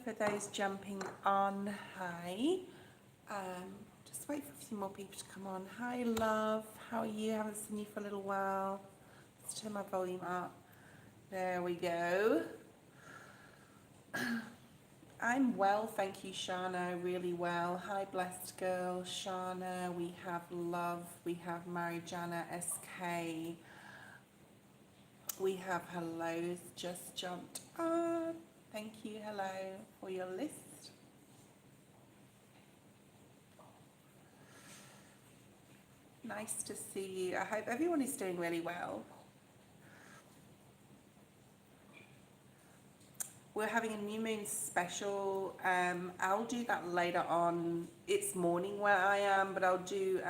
for those jumping on. Hi. Just wait for a few more people to come on. Hi, love. How are you? Haven't seen you for a little while. Let's turn my volume up. There we go. I'm well, thank you, Shaana. Really well. Hi, blessed girl, Shaana. We have love. We have Marijana SK. We have hellos just jumped on. Thank you, hello, for your list. Nice to see you. I hope everyone is doing really well. We're having a new moon special. I'll do that later on. It's morning where I am, but I'll do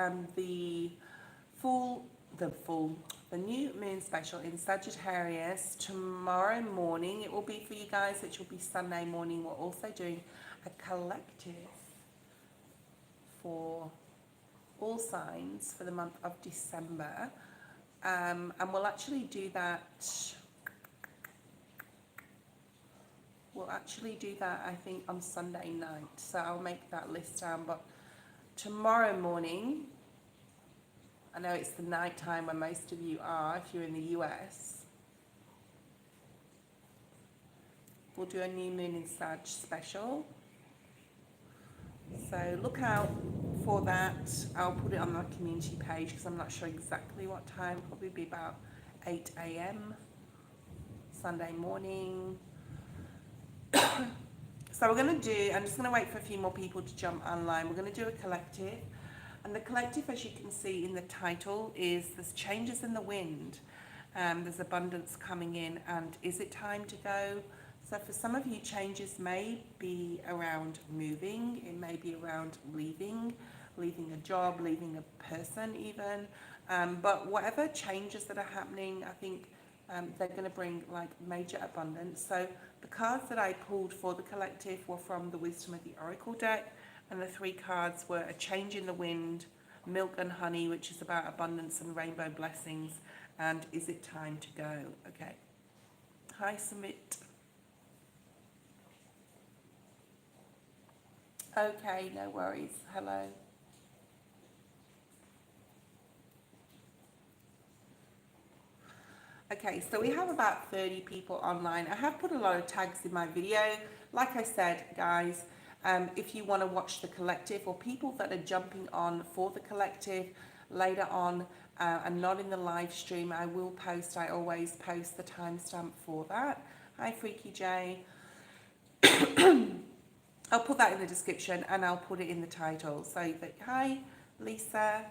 the new moon special in Sagittarius tomorrow morning. It will be for you guys, which will be Sunday morning. We're also doing a collective for all signs for the month of December. And we'll actually do that. I think, on Sunday night. So I'll make that list down. But tomorrow morning, I know it's the night time where most of you are, if you're in the US. We'll do a new moon in Sag special. So look out for that. I'll put it on my community page because I'm not sure exactly what time. Probably be about 8 a.m. Sunday morning. So we're going to do, I'm just going to wait for a few more people to jump online. We're going to do a collective. And the collective, as you can see in the title, is there's changes in the wind. There's abundance coming in, and is it time to go? So for some of you, changes may be around moving. It may be around leaving a job, leaving a person even. But whatever changes that are happening, I think they're going to bring like major abundance. So the cards that I pulled for the collective were from the Wisdom of the Oracle deck, and the 3 cards were a change in the wind, milk and honey, which is about abundance and rainbow blessings, and is it time to go? Okay. Hi, Sumit. Okay, no worries. Hello. Okay, so we have about 30 people online. I have put a lot of tags in my video. Like I said, guys, if you want to watch the collective, or people that are jumping on for the collective later on and not in the live stream, I will post, I always post the timestamp for that. Hi, Freaky J. I'll put that in the description and I'll put it in the title. So that, hi, Lisa.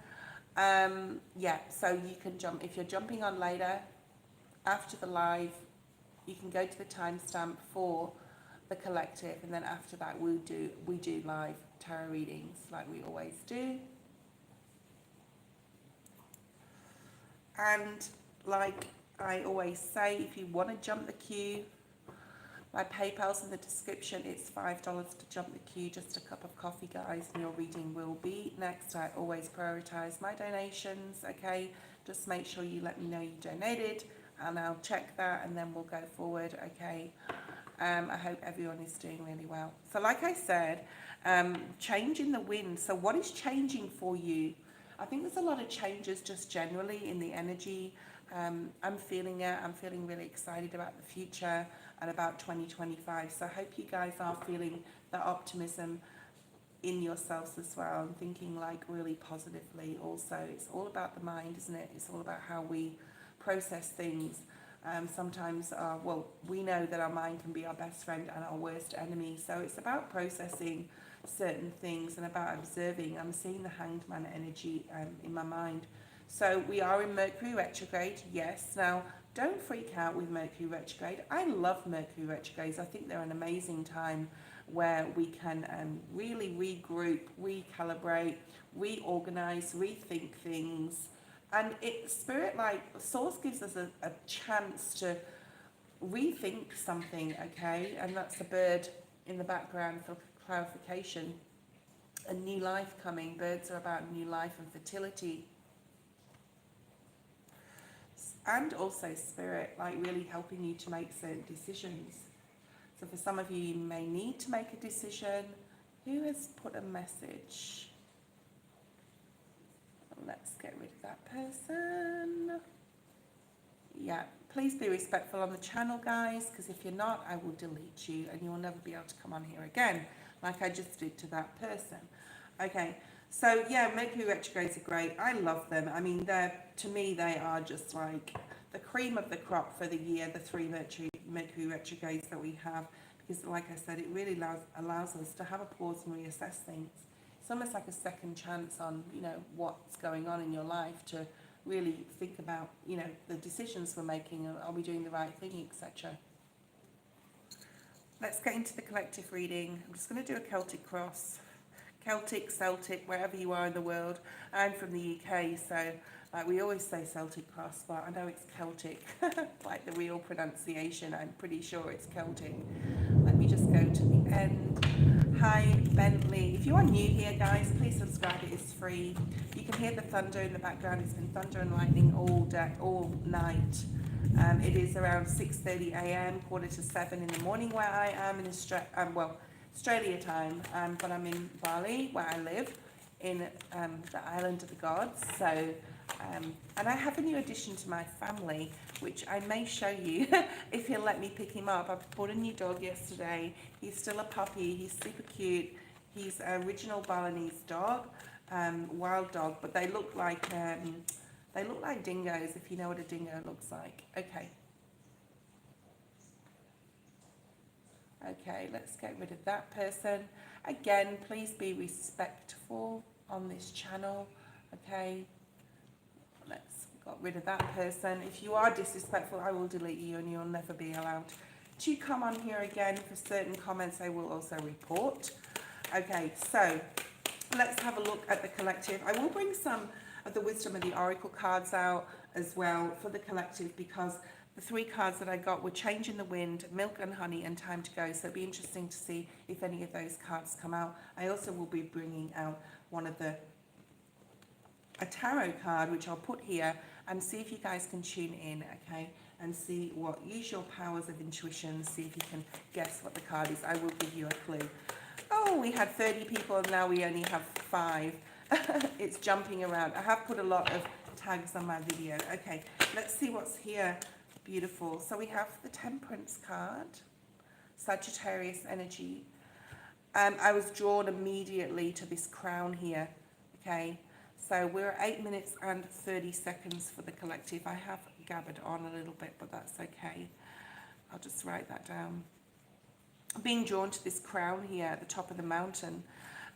Yeah, so you can jump, if you're jumping on later, after the live, you can go to the timestamp for the collective, and then after that we do live tarot readings like we always do. And like I always say, if you want to jump the queue, my PayPal's in the description. It's $5 to jump the queue, just a cup of coffee, guys, and your reading will be next. I always prioritize my donations, okay? Just make sure you let me know you donated, and I'll check that, and then we'll go forward, okay? I hope everyone is doing really well. So like I said, change in the wind. So what is changing for you? I think there's a lot of changes just generally in the energy. I'm feeling it. I'm feeling really excited about the future and about 2025. So I hope you guys are feeling that optimism in yourselves as well, and thinking like really positively also. It's all about the mind, isn't it? It's all about how we process things. Sometimes, well, we know that our mind can be our best friend and our worst enemy. So it's about processing certain things and about observing. I'm seeing the Hanged Man energy in my mind. So we are in Mercury retrograde, yes. Now, don't freak out with Mercury retrograde. I love Mercury retrogrades. I think they're an amazing time where we can really regroup, recalibrate, reorganize, rethink things. And Spirit, like, Source gives us a chance to rethink something, okay? And that's a bird in the background for clarification. A new life coming. Birds are about new life and fertility. And also Spirit, like, really helping you to make certain decisions. So for some of you, you may need to make a decision. Who has put a message? Let's get rid of that person. Yeah, please be respectful on the channel, guys, because if you're not, I will delete you and you'll never be able to come on here again, like I just did to that person. Okay, so yeah, Mercury retrogrades are great. I love them. I mean, to me, they are just like the cream of the crop for the year, the 3 Mercury retrogrades that we have, because like I said, it really allows us to have a pause and reassess things. It's almost like a second chance on, you know, what's going on in your life, to really think about, you know, the decisions we're making, are we doing the right thing, etc. Let's get into the collective reading. I'm just going to do a Celtic cross. Celtic, Celtic, wherever you are in the world. I'm from the UK, so like we always say Celtic cross, but I know it's Celtic, like the real pronunciation. I'm pretty sure it's Celtic. Let me just go to the end. Hi, Bentley. If you are new here, guys, please subscribe. It is free. You can hear the thunder in the background. It's been thunder and lightning all day, all night. It is around 6:30 a.m., 6:45 in the morning where I am in Australia time, but I'm in Bali, where I live, in the island of the gods. So, and I have a new addition to my family, which I may show you if you'll let me pick him up. I bought a new dog yesterday. He's still a puppy. He's super cute. He's an original Balinese dog, wild dog, but they look like dingoes, if you know what a dingo looks like. Okay, let's get rid of that person. Again, please be respectful on this channel. Okay, let's get rid of that person. If you are disrespectful, I will delete you and you'll never be allowed to come on here again. For certain comments, I will also report. Okay, so let's have a look at the collective. I will bring some of the wisdom of the oracle cards out as well for the collective, because the 3 cards that I got were Change in the Wind, Milk and Honey, and Time to Go. So it'll be interesting to see if any of those cards come out. I also will be bringing out a tarot card, which I'll put here, and see if you guys can tune in, okay? And use your powers of intuition, see if you can guess what the card is. I will give you a clue. Oh, we had 30 people and now we only have 5. It's jumping around. I have put a lot of tags on my video. Okay, let's see what's here. Beautiful. So we have the Temperance card, Sagittarius energy. I was drawn immediately to this crown here. Okay, so we're at 8 minutes and 30 seconds for the collective. I have gabbered on a little bit, but that's okay. I'll just write that down. I'm being drawn to this crown here at the top of the mountain.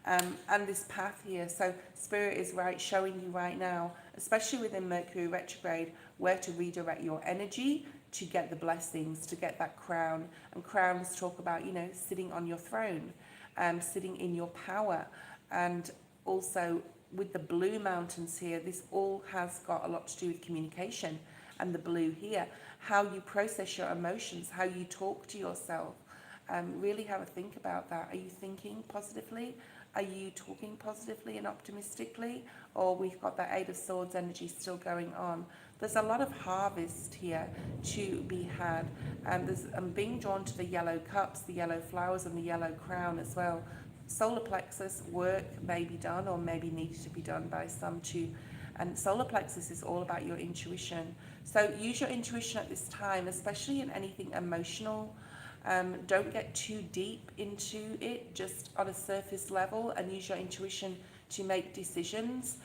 And this path here. So Spirit is showing you right now, especially within Mercury retrograde, where to redirect your energy to get the blessings, to get that crown. And crowns talk about, you know, sitting on your throne, sitting in your power. And also with the blue mountains here, this all has got a lot to do with communication. And the blue here, how you process your emotions, how you talk to yourself. Really have a think about that. Are you thinking positively? Are you talking positively and optimistically? Or we've got that 8 of Swords energy still going on. There's a lot of harvest here to be had. I'm being drawn to the yellow cups, the yellow flowers, and the yellow crown as well. Solar plexus work may be done or maybe needs to be done by some too. And solar plexus is all about your intuition. So use your intuition at this time, especially in anything emotional. Don't get too deep into it, just on a surface level, and use your intuition to make decisions,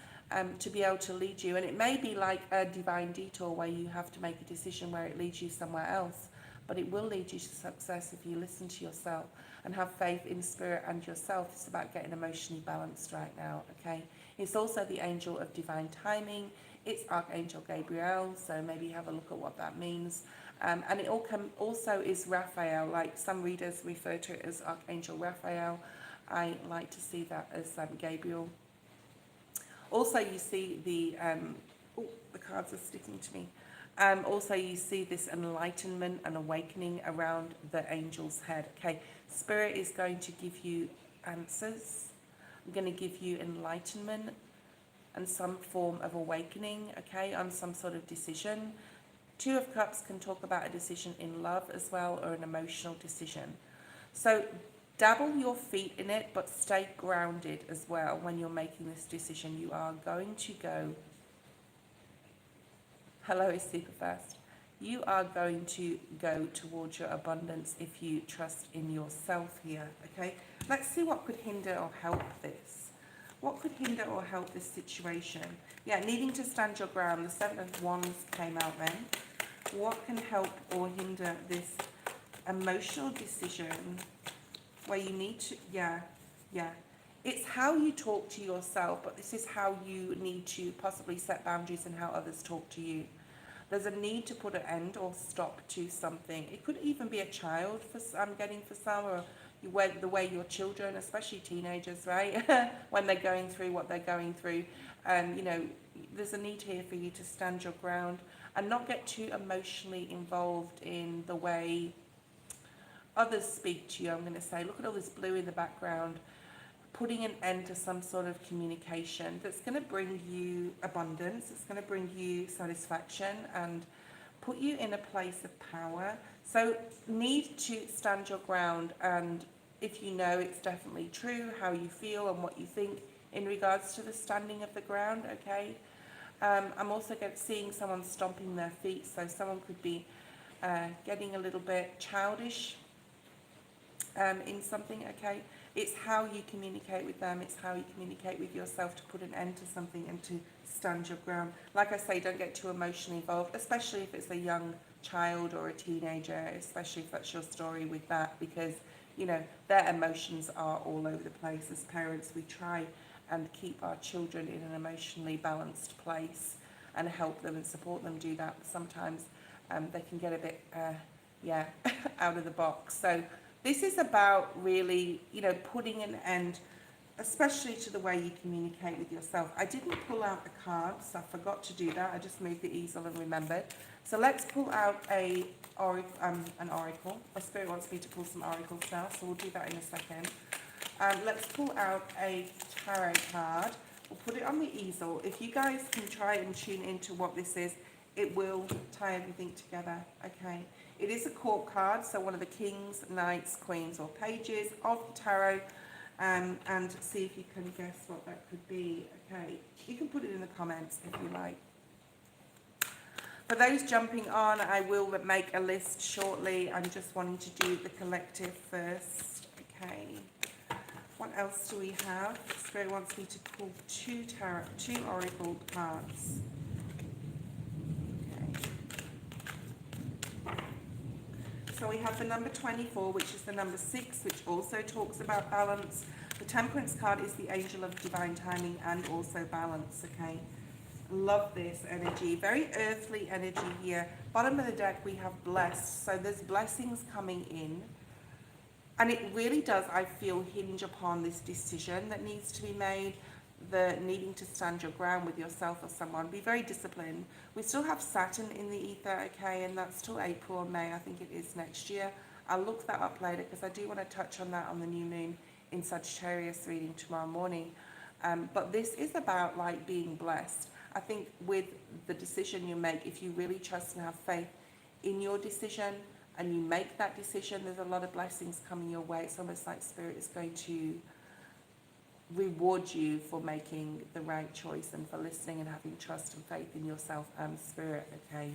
to be able to lead you. And it may be like a divine detour where you have to make a decision where it leads you somewhere else, but it will lead you to success if you listen to yourself and have faith in Spirit and yourself. It's about getting emotionally balanced right now, okay? It's also the angel of divine timing. It's Archangel Gabriel, so maybe have a look at what that means. And it also is Raphael, like some readers refer to it as Archangel Raphael. I like to see that as Gabriel. Also, you see the cards are sticking to me. Also, you see this enlightenment and awakening around the angel's head. Okay, Spirit is going to give you answers. I'm going to give you enlightenment and some form of awakening, okay, on some sort of decision. Two of Cups can talk about a decision in love as well, or an emotional decision. So dabble your feet in it, but stay grounded as well when you're making this decision. You are going to go, hello is super fast. You are going to go towards your abundance if you trust in yourself here, okay? Let's see what could hinder or help this. What could hinder or help this situation? Yeah, needing to stand your ground. The Seven of Wands came out then. What can help or hinder this emotional decision where you need to, yeah. It's how you talk to yourself, but this is how you need to possibly set boundaries and how others talk to you. There's a need to put an end or stop to something. It could even be a child, I'm getting for some, or the way your children, especially teenagers, right, when they're going through what they're going through. You know, there's a need here for you to stand your ground and not get too emotionally involved in the way others speak to you. I'm going to say, look at all this blue in the background. Putting an end to some sort of communication that's going to bring you abundance, it's going to bring you satisfaction and put you in a place of power. So need to stand your ground, and if you know it's definitely true, how you feel and what you think in regards to the standing of the ground, okay? I'm also seeing someone stomping their feet, so someone could be getting a little bit childish in something, okay? It's how you communicate with them, it's how you communicate with yourself to put an end to something and to stand your ground. Like I say, don't get too emotionally involved, especially if it's a young child or a teenager, especially if that's your story with that, because, you know, their emotions are all over the place. As parents, we try and keep our children in an emotionally balanced place and help them and support them do that. But sometimes they can get a bit, out of the box. So this is about really, you know, putting an end, especially to the way you communicate with yourself. I didn't pull out the cards. I forgot to do that. I just moved the easel and remembered. So let's pull out an oracle. My spirit wants me to pull some oracles now, so we'll do that in a second. Let's pull out a tarot card. We'll put it on the easel. If you guys can try and tune into what this is, it will tie everything together, okay? It is a court card, so one of the kings, knights, queens, or pages of the tarot, and see if you can guess what that could be, okay? You can put it in the comments if you like. For those jumping on, I will make a list shortly. I'm just wanting to do the collective first, okay? What else do we have? Spirit wants me to pull two oracle cards. So we have the number 24, which is the number 6, which also talks about balance. The Temperance card is the angel of divine timing and also balance, okay? Love this energy. Very earthly energy here. Bottom of the deck, we have blessed. So there's blessings coming in. And it really does, I feel, hinge upon this decision that needs to be made. The needing to stand your ground with yourself or someone. Be very disciplined. We still have Saturn in the ether, okay, and that's till April or May, I think it is next year. I'll look that up later because I do want to touch on that on the new moon in Sagittarius reading tomorrow morning. But this is about like being blessed. I think with the decision you make, if you really trust and have faith in your decision and you make that decision, there's a lot of blessings coming your way. It's almost like Spirit is going to reward you for making the right choice and for listening and having trust and faith in yourself and Spirit, okay?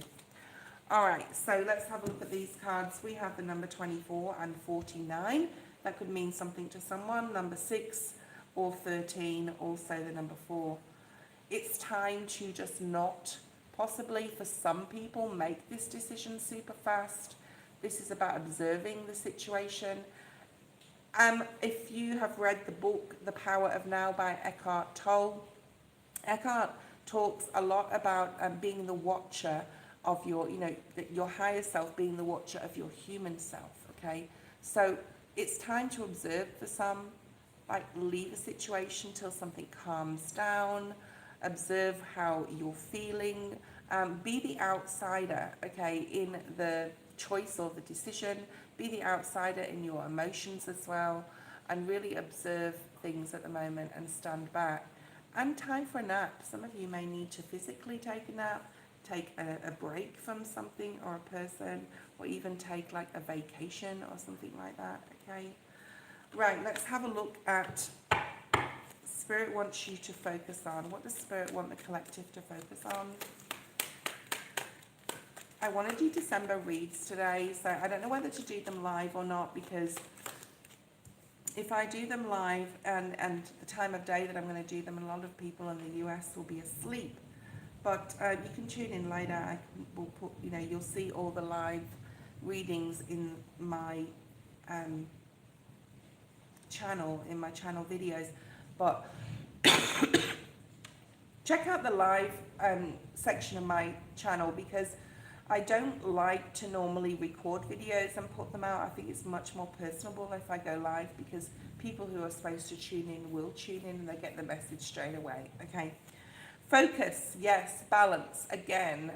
All right, so let's have a look at these cards. We have the number 24 and 49. That could mean something to someone. Number 6 or 13, also the number 4. It's time to just not, possibly for some people, make this decision super fast. This is about observing the situation. If you have read the book, The Power of Now by Eckhart Tolle, Eckhart talks a lot about being the watcher of your, you know, your higher self, being the watcher of your human self, okay? So it's time to observe for some, like leave a situation till something calms down, observe how you're feeling, be the outsider, okay, in the choice or the decision, be the outsider in your emotions as well, and really observe things at the moment and stand back. And time for a nap. Some of you may need to physically take a nap, take a break from something or a person, or even take like a vacation or something like that, okay? Right, let's have a look at Spirit wants you to focus on. What does Spirit want the collective to focus on? I want to do December reads today, so I don't know whether to do them live or not, because if I do them live and the time of day that I'm going to do them, a lot of people in the US will be asleep. But you can tune in later. Will put, you know, you'll see all the live readings in my channel, videos. But check out the live section of my channel, because I don't like to normally record videos and put them out. I think it's much more personable if I go live, because people who are supposed to tune in will tune in and they get the message straight away, okay? Focus, yes. Balance, again.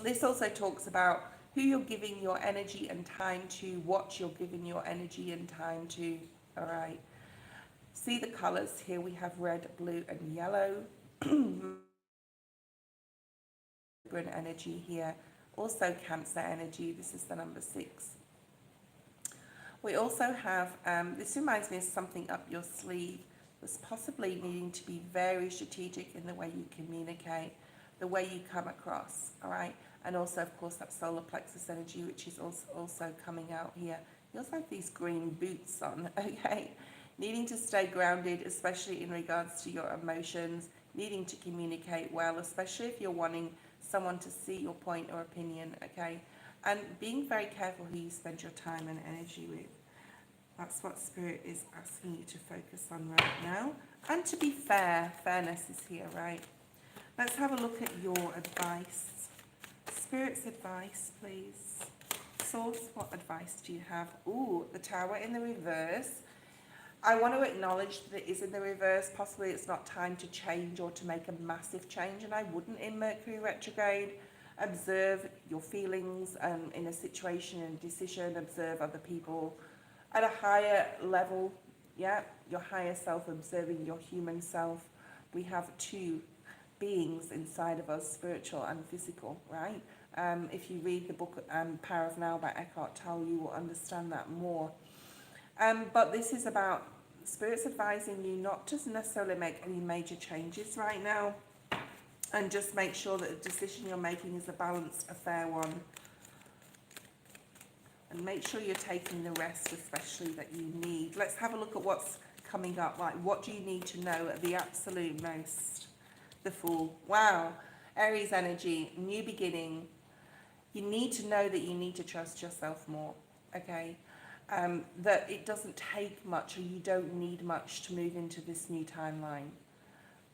This also talks about who you're giving your energy and time to, what you're giving your energy and time to, all right? See the colors here. We have red, blue, and yellow. Energy here. Also Cancer energy. This is the number 6. We also have, this reminds me of something up your sleeve. There's possibly needing to be very strategic in the way you communicate, the way you come across, all right? And also, of course, that solar plexus energy, which is also coming out here. You also have these green boots on, okay? Needing to stay grounded, especially in regards to your emotions, needing to communicate well, especially if you're wanting someone to see your point or opinion, okay? And being very careful who you spend your time and energy with. That's what Spirit is asking you to focus on right now. And to be fair, fairness is here, right? Let's have a look at your advice. Spirit's advice, please. Source, what advice do you have? Ooh, the Tower in the reverse. I want to acknowledge that it is in the reverse. Possibly it's not time to change or to make a massive change, and I wouldn't in Mercury retrograde. Observe your feelings in a situation and decision. Observe other people at a higher level. Yeah, your higher self, observing your human self. We have 2 beings inside of us, spiritual and physical, right? If you read the book Power of Now by Eckhart Tolle, you will understand that more. But this is about Spirit's advising you not to necessarily make any major changes right now, and just make sure that the decision you're making is a balanced, a fair one. And make sure you're taking the rest, especially, that you need. Let's have a look at what's coming up. Like, what do you need to know at the absolute most? The Fool. Wow. Aries energy, new beginning. You need to know that you need to trust yourself more, okay? That it doesn't take much, or you don't need much to move into this new timeline,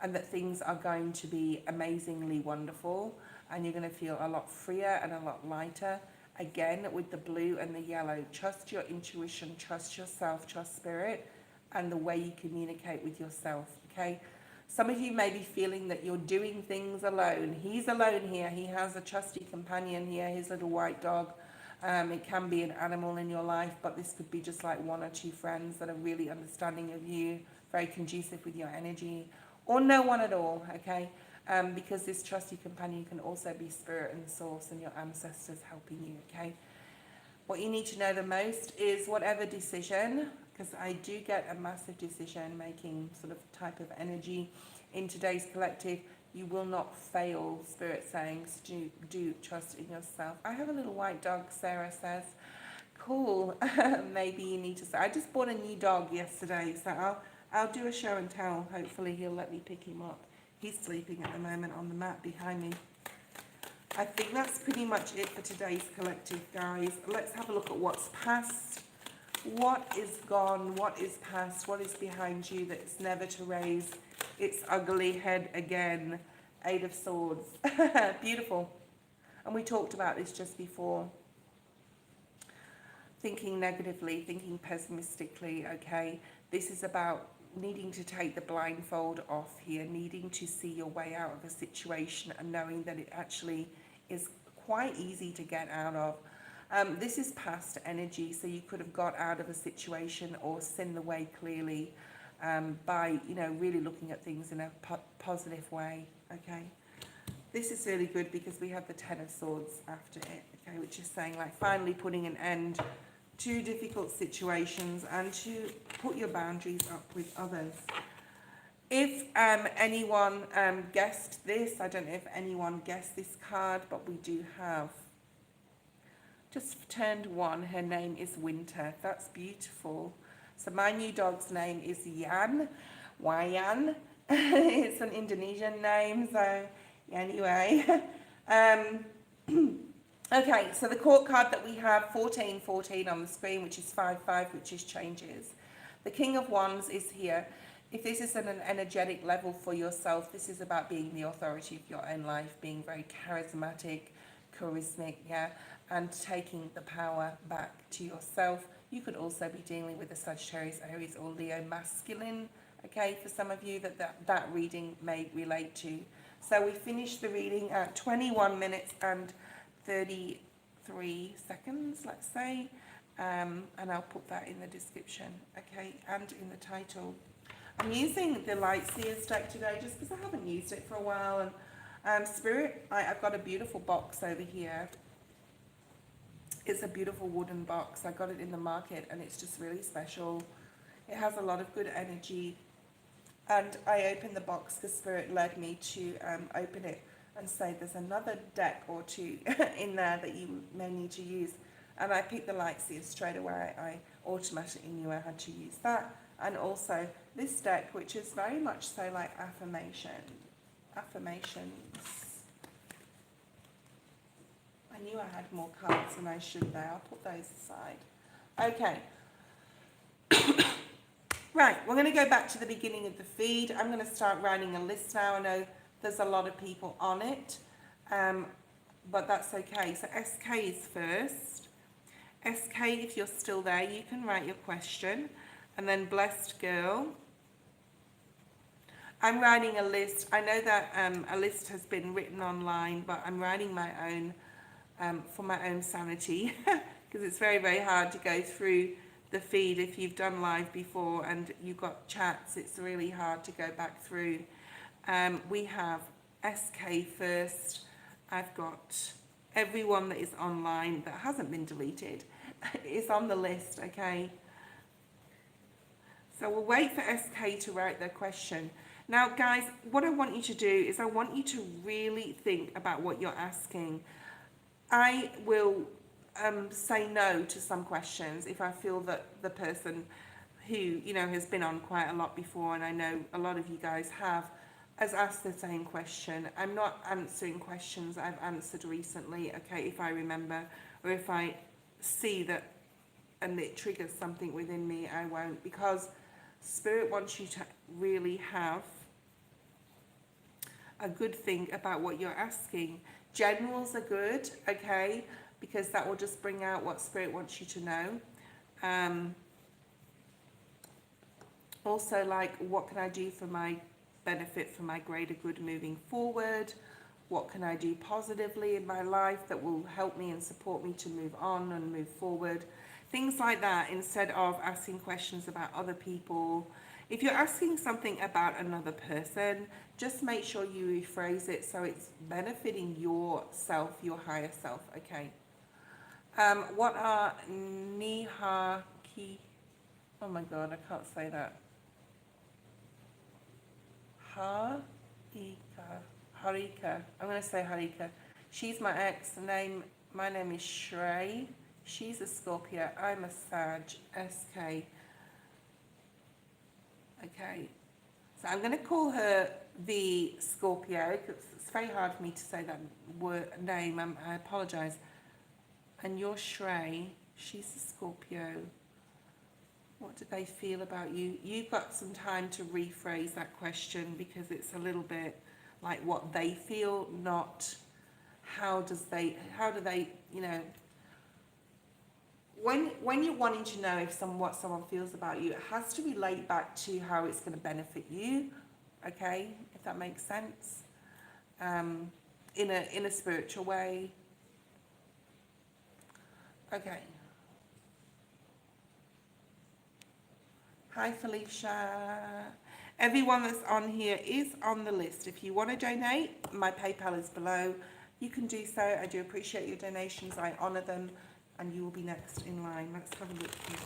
and that things are going to be amazingly wonderful, and you're going to feel a lot freer and a lot lighter. Again, with the blue and the yellow, trust your intuition, trust yourself, trust Spirit, and the way you communicate with yourself, okay? Some of you may be feeling that you're doing things alone. He's alone here. He has a trusty companion here, his little white dog. It can be an animal in your life, but this could be just like 1 or 2 friends that are really understanding of you, very conducive with your energy, or no one at all, okay? Because this trusty companion can also be Spirit and Source and your ancestors helping you, okay? What you need to know the most is whatever decision, because I do get a massive decision-making sort of type of energy in today's collective, you will not fail, Spirit saying, do trust in yourself. I have a little white dog, Sarah says. Cool. Maybe you need to... I just bought a new dog yesterday, so I'll do a show and tell. Hopefully he'll let me pick him up. He's sleeping at the moment on the mat behind me. I think that's pretty much it for today's collective, guys. Let's have a look at what's past. What is gone? What is past? What is behind you that's never to raise its ugly head again? 8 of Swords. Beautiful. And we talked about this just before. Thinking negatively, thinking pessimistically, okay? This is about needing to take the blindfold off here, needing to see your way out of a situation and knowing that it actually is quite easy to get out of. This is past energy, so you could have got out of a situation or seen the way clearly by, you know, really looking at things in a positive way, okay? This is really good because we have the Ten of Swords after it, okay, which is saying like finally putting an end to difficult situations and to put your boundaries up with others. If anyone guessed this, I don't know if anyone guessed this card, but we do have just turned 1. Her name is Winter. That's beautiful. So my new dog's name is Yan, Wayan. It's an Indonesian name, so anyway. Okay, so the court card that we have, 1414 on the screen, which is 55, which is changes. The King of Wands is here. If this is at an energetic level for yourself, this is about being the authority of your own life, being very charismatic, charismatic, yeah, and taking the power back to yourself. You could also be dealing with a Sagittarius, Aries, or Leo masculine, okay, for some of you that reading may relate to. So we finished the reading at 21 minutes and 33 seconds, let's say, and I'll put that in the description, okay, and in the title. I'm using the Lightseers deck today just because I haven't used it for a while, and Spirit, I've got a beautiful box over here. It's a beautiful wooden box. I got it in the market and it's just really special. It has a lot of good energy, and I opened the box because Spirit led me to open it and say there's another deck or two in there that you may need to use, and I picked the Lightseers straight away. I automatically knew I had to use that, and also this deck, which is very much so like affirmations. I knew I had more cards than I should there. I'll put those aside. Okay. Right, we're going to go back to the beginning of the feed. I'm going to start writing a list now. I know there's a lot of people on it, but that's okay. So SK is first. SK, if you're still there, you can write your question. And then Blessed Girl. I'm writing a list. I know that a list has been written online, but I'm writing my own for my own sanity, because it's very, very hard to go through the feed. If you've done live before and you've got chats, it's really hard to go back through. We have SK first. I've got everyone that is online that hasn't been deleted is on the list, okay? So we'll wait for SK to write their question. Now, guys, what I want you to do is I want you to really think about what you're asking. I will say no to some questions if I feel that the person who, you know, has been on quite a lot before, and I know a lot of you guys have, has asked the same question. I'm not answering questions I've answered recently, okay, if I remember, or if I see that and it triggers something within me, I won't, because Spirit wants you to really have a good think about what you're asking. Generals are good, okay, because that will just bring out what Spirit wants you to know. Also, like, what can I do for my benefit, for my greater good moving forward? What can I do positively in my life that will help me and support me to move on and move forward? Things like that, instead of asking questions about other people. If you're asking something about another person, just make sure you rephrase it so it's benefiting yourself, your higher self, okay? What are Nihaki? Oh my God, I can't say that. Harika. I'm going to say Harika. She's my ex. My name is Shrey. She's a Scorpio. I'm a Sag. SK. Okay. So I'm going to call her the Scorpio, because it's very hard for me to say that name. I apologise. And you're Shrey. She's a Scorpio. What do they feel about you? You've got some time to rephrase that question, because it's a little bit like what they feel, not how do they, you know, when you're wanting to know if what someone feels about you, it has to relate back to how it's going to benefit you, okay, if that makes sense, in a spiritual way. Okay. Hi Felicia. Everyone that's on here is on the list. If you want to donate, my PayPal is below. You can do so. I do appreciate your donations. I honour them, and you will be next in line. Let's have a look here.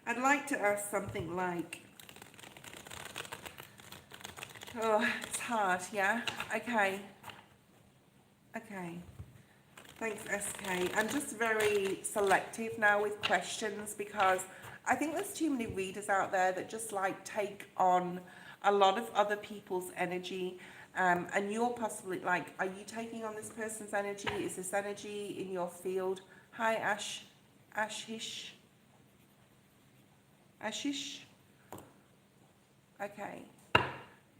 I'd like to ask something like, oh, it's hard, yeah? Okay. Okay. Thanks, SK. I'm just very selective now with questions because I think there's too many readers out there that just like take on a lot of other people's energy. And you're possibly like, are you taking on this person's energy? Is this energy in your field? Hi, Ashish. Ashish? Okay.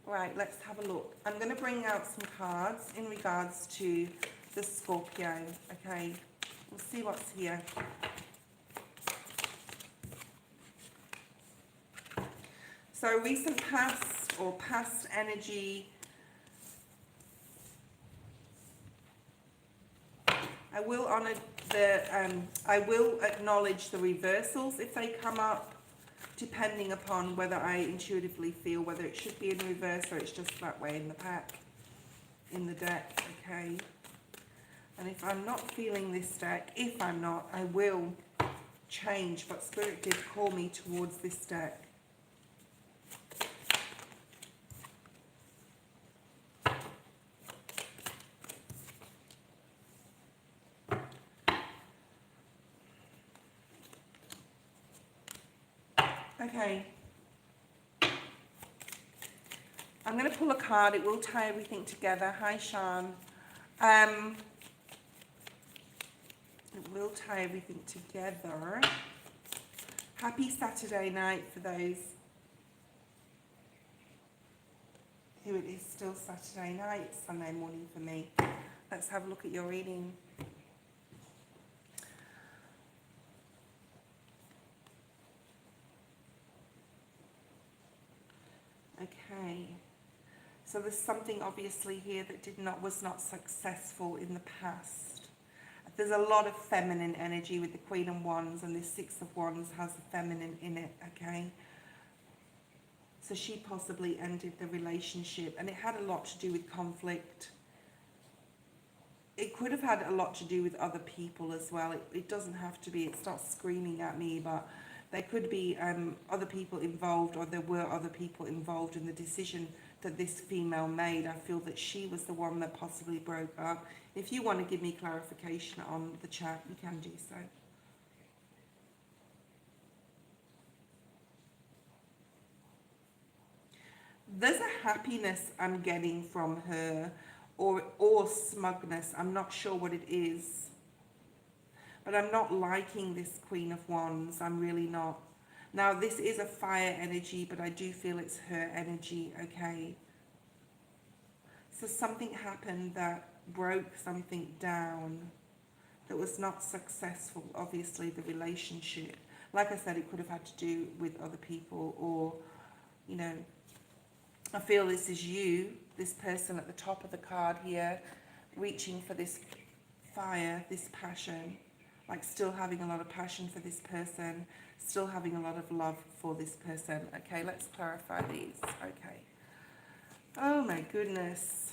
Right, let's have a look. I'm going to bring out some cards in regards to the Scorpio. Okay, we'll see what's here. So recent past or past energy. I will honor the, I will acknowledge the reversals if they come up, depending upon whether I intuitively feel whether it should be in reverse or it's just that way in the pack, in the deck, okay? And if I'm not feeling this deck, if I'm not, I will change, but Spirit did call me towards this deck. Okay. I'm going to pull a card. It will tie everything together. Hi, Sean. It will tie everything together. Happy Saturday night for those who it is still Saturday night, Sunday morning for me. Let's have a look at your reading. Okay. So there's something obviously here that was not successful in the past. There's a lot of feminine energy with the Queen of Wands, and this Six of Wands has the feminine in it, okay? So she possibly ended the relationship, and it had a lot to do with conflict. It could have had a lot to do with other people as well. It doesn't have to be, it's not screaming at me, but there could be other people involved, or there were other people involved in the decision that this female made. I feel that she was the one that possibly broke up. If you want to give me clarification on the chat, you can do so. There's a happiness I'm getting from her, or smugness. I'm not sure what it is. But I'm not liking this Queen of Wands. I'm really not. Now, this is a fire energy, but I do feel it's her energy, okay? So something happened that broke something down that was not successful, obviously, the relationship. Like I said, it could have had to do with other people, or, you know, I feel this is you, this person at the top of the card here, reaching for this fire, this passion, like still having a lot of passion for this person, still having a lot of love for this person. Okay, let's clarify these. Okay. Oh my goodness.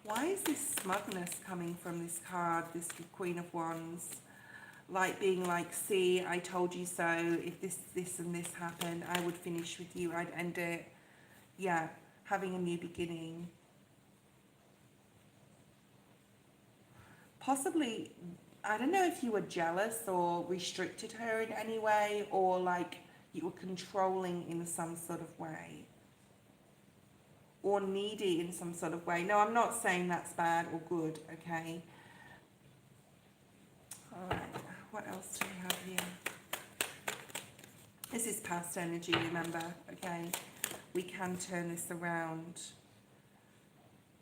Why is this smugness coming from this card, this Queen of Wands? Like being like, see, I told you so. If this and this happened, I would finish with you. I'd end it. Yeah, having a new beginning. Possibly, I don't know if you were jealous or restricted her in any way, or like you were controlling in some sort of way, or needy in some sort of way. No, I'm not saying that's bad or good, okay? All right, what else do we have here? This is past energy, remember, okay? We can turn this around.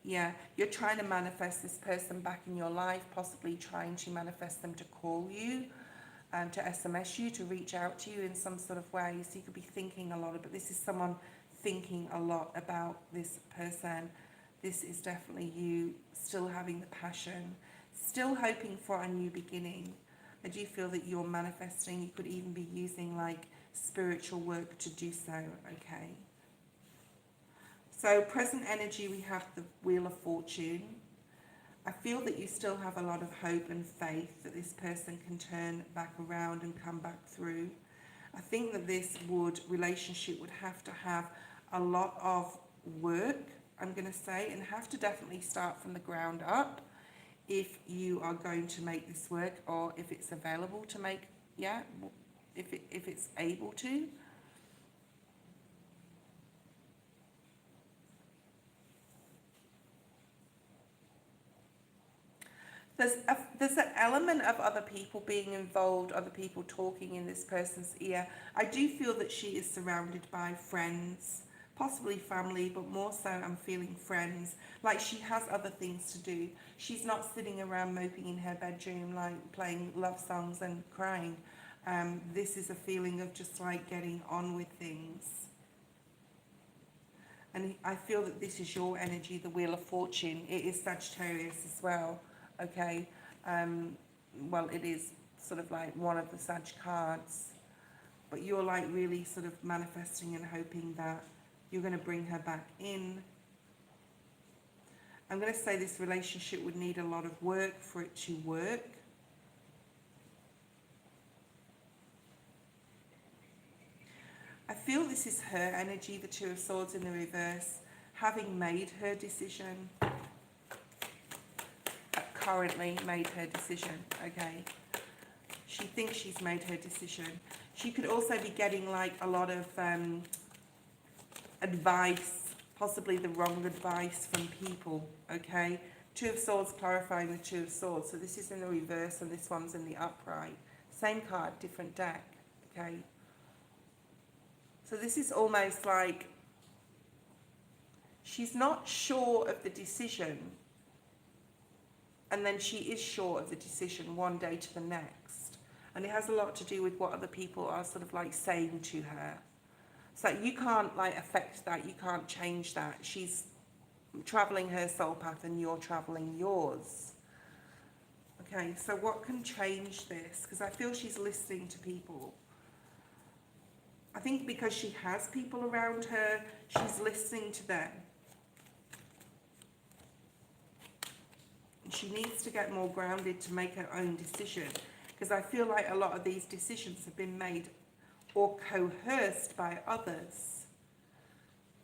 Yeah, you're trying to manifest this person back in your life, possibly trying to manifest them to call you, to SMS you, to reach out to you in some sort of way. So you could be thinking a lot, but this is someone thinking a lot about this person. This is definitely you still having the passion, still hoping for a new beginning. I do feel that you're manifesting. You could even be using like spiritual work to do so, okay? So present energy, we have the Wheel of Fortune. I feel that you still have a lot of hope and faith that this person can turn back around and come back through. I think that this relationship would have to have a lot of work, I'm going to say, and have to definitely start from the ground up if you are going to make this work, or if it's available to make, yeah, if it's able to. There's an element of other people being involved, other people talking in this person's ear. I do feel that she is surrounded by friends, possibly family, but more so I'm feeling friends. Like she has other things to do. She's not sitting around moping in her bedroom, like playing love songs and crying. This is a feeling of just like getting on with things. And I feel that this is your energy, the Wheel of Fortune. It is Sagittarius as well. Okay, well, it is sort of like one of the Sag cards, but you're like really sort of manifesting and hoping that you're going to bring her back in. I'm going to say this relationship would need a lot of work for it to work. I feel this is her energy, the Two of Swords in the reverse, having made her decision. Currently made her decision, okay? She thinks she's made her decision. She could also be getting like a lot of advice, possibly the wrong advice from people, okay? Two of Swords clarifying the Two of Swords. So this is in the reverse and this one's in the upright. Same card, different deck, okay? So this is almost like she's not sure of the decision, and then she is sure of the decision one day to the next. And it has a lot to do with what other people are sort of like saying to her. So you can't like affect that, you can't change that. She's travelling her soul path and you're travelling yours. Okay, so what can change this? Because I feel she's listening to people. I think because she has people around her, she's listening to them. She needs to get more grounded to make her own decision, because I feel like a lot of these decisions have been made or coerced by others,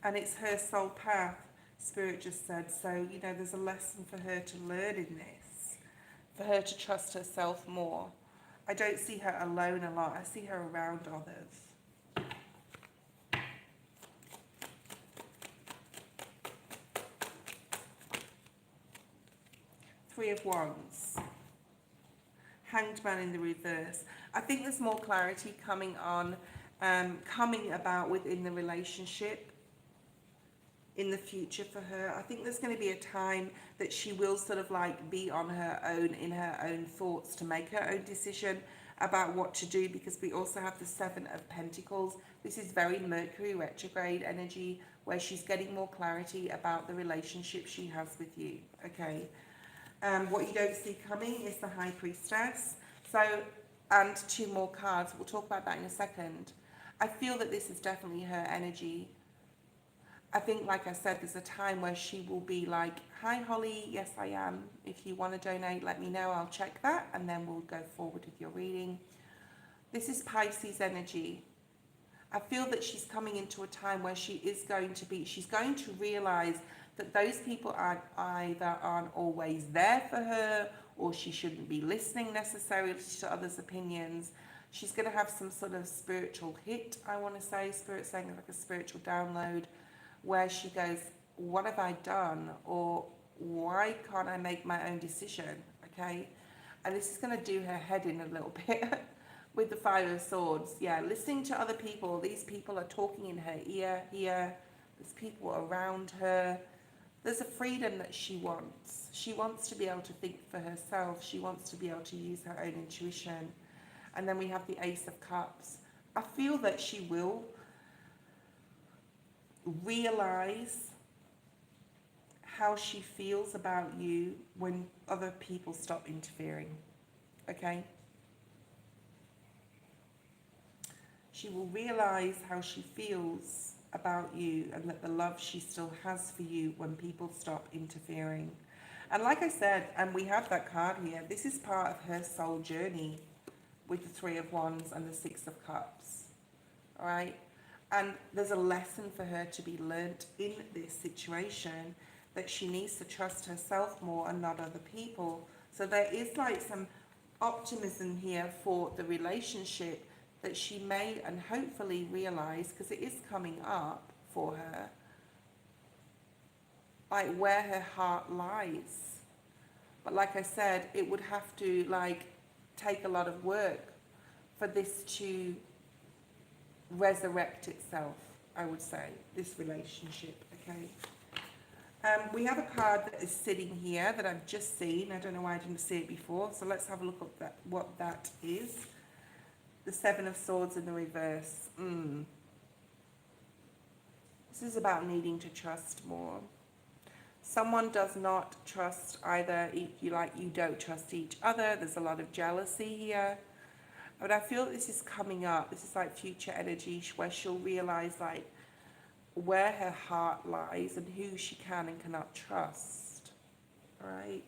and it's her soul path. Spirit just said, so you know, there's a lesson for her to learn in this, for her to trust herself more. I don't see her alone a lot, I see her around others. Three of Wands. Hanged Man in the reverse. I think there's more clarity coming on, coming about within the relationship in the future for her. I think there's going to be a time that she will sort of like be on her own, in her own thoughts, to make her own decision about what to do, because we also have the Seven of Pentacles. This is very Mercury retrograde energy, where she's getting more clarity about the relationship she has with you, okay? What you don't see coming is the High Priestess. So, and two more cards. We'll talk about that in a second. I feel that this is definitely her energy. I think, like I said, there's a time where she will be like, hi Holly, yes I am. If you want to donate, let me know. I'll check that and then we'll go forward with your reading. This is Pisces energy. I feel that she's coming into a time where she's going to realize that those people either aren't always there for her, or she shouldn't be listening necessarily to others' opinions. She's going to have some sort of spiritual hit, I want to say, Spirit saying like a spiritual download, where she goes, what have I done? Or why can't I make my own decision? Okay. And this is going to do her head in a little bit with the Five of Swords. Yeah, listening to other people. These people are talking in her ear here. There's people around her. There's a freedom that she wants. She wants to be able to think for herself. She wants to be able to use her own intuition. And then we have the Ace of Cups. I feel that she will realize how she feels about you when other people stop interfering. Okay? She will realize how she feels about you and that the love she still has for you when people stop interfering. And like I said, and we have that card here, this is part of her soul journey with the Three of Wands and the Six of Cups. All right? And there's a lesson for her to be learnt in this situation, that she needs to trust herself more and not other people. So there is like some optimism here for the relationship, that she may and hopefully realize, because it is coming up for her, like where her heart lies. But like I said, it would have to like take a lot of work for this to resurrect itself, I would say, this relationship. Okay. We have a card that is sitting here that I've just seen. I don't know why I didn't see it before. So let's have a look at that, what that is. The Seven of Swords in the reverse. This is about needing to trust more. Someone does not trust either. You don't trust each other. There's a lot of jealousy here. But I feel this is coming up. This is like future energy where she'll realize like where her heart lies and who she can and cannot trust. All right.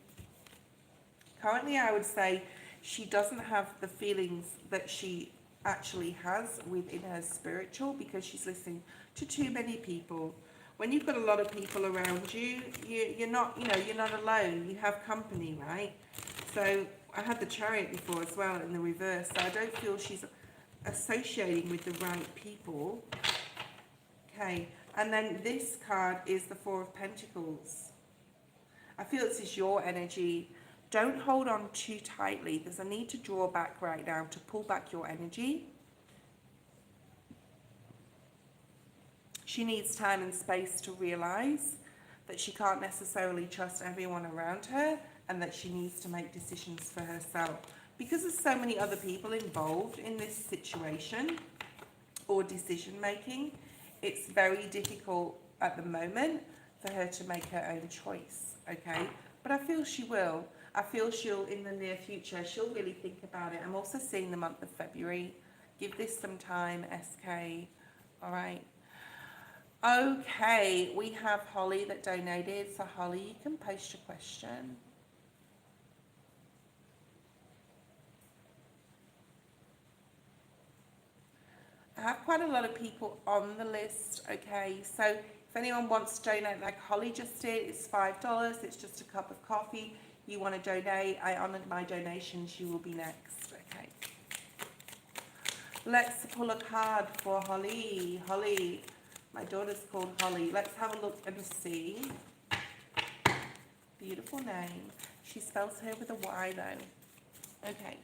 Currently, I would say she doesn't have the feelings that she actually has within her spiritual, because she's listening to too many people. When you've got a lot of people around you, you're not alone. You have company, right? So I had the Chariot before as well in the reverse. So I don't feel she's associating with the right people. Okay, and then this card is the Four of Pentacles. I feel this is your energy. Don't hold on too tightly. There's a need to draw back right now, to pull back your energy. She needs time and space to realize that she can't necessarily trust everyone around her, and that she needs to make decisions for herself. Because there's so many other people involved in this situation or decision making, it's very difficult at the moment for her to make her own choice, okay? But I feel she will. I feel she'll, in the near future, she'll really think about it. I'm also seeing the month of February. Give this some time, SK. All right. Okay, we have Holly that donated. So Holly, you can post your question. I have quite a lot of people on the list, okay? So if anyone wants to donate like Holly just did, it's $5. It's just a cup of coffee. You want to donate, I honoured my donations. You will be next, okay? Let's pull a card for Holly. Holly, my daughter's called Holly. Let's have a look and see. Beautiful name. She spells her with a Y though. Okay.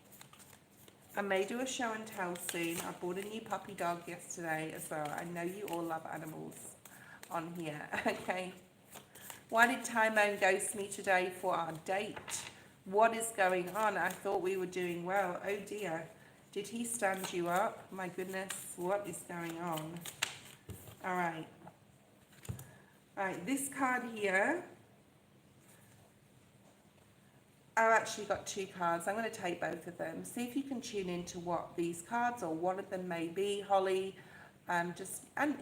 I may do a show and tell soon. I bought a new puppy dog yesterday as well. I know you all love animals on here. Okay. Why did Tymone ghost me today for our date? What is going on? I thought we were doing well. Oh dear. Did he stand you up? My goodness, what is going on? All right. All right, this card here, I've actually got two cards. I'm going to take both of them. See if you can tune into what these cards or one of them may be, Holly. And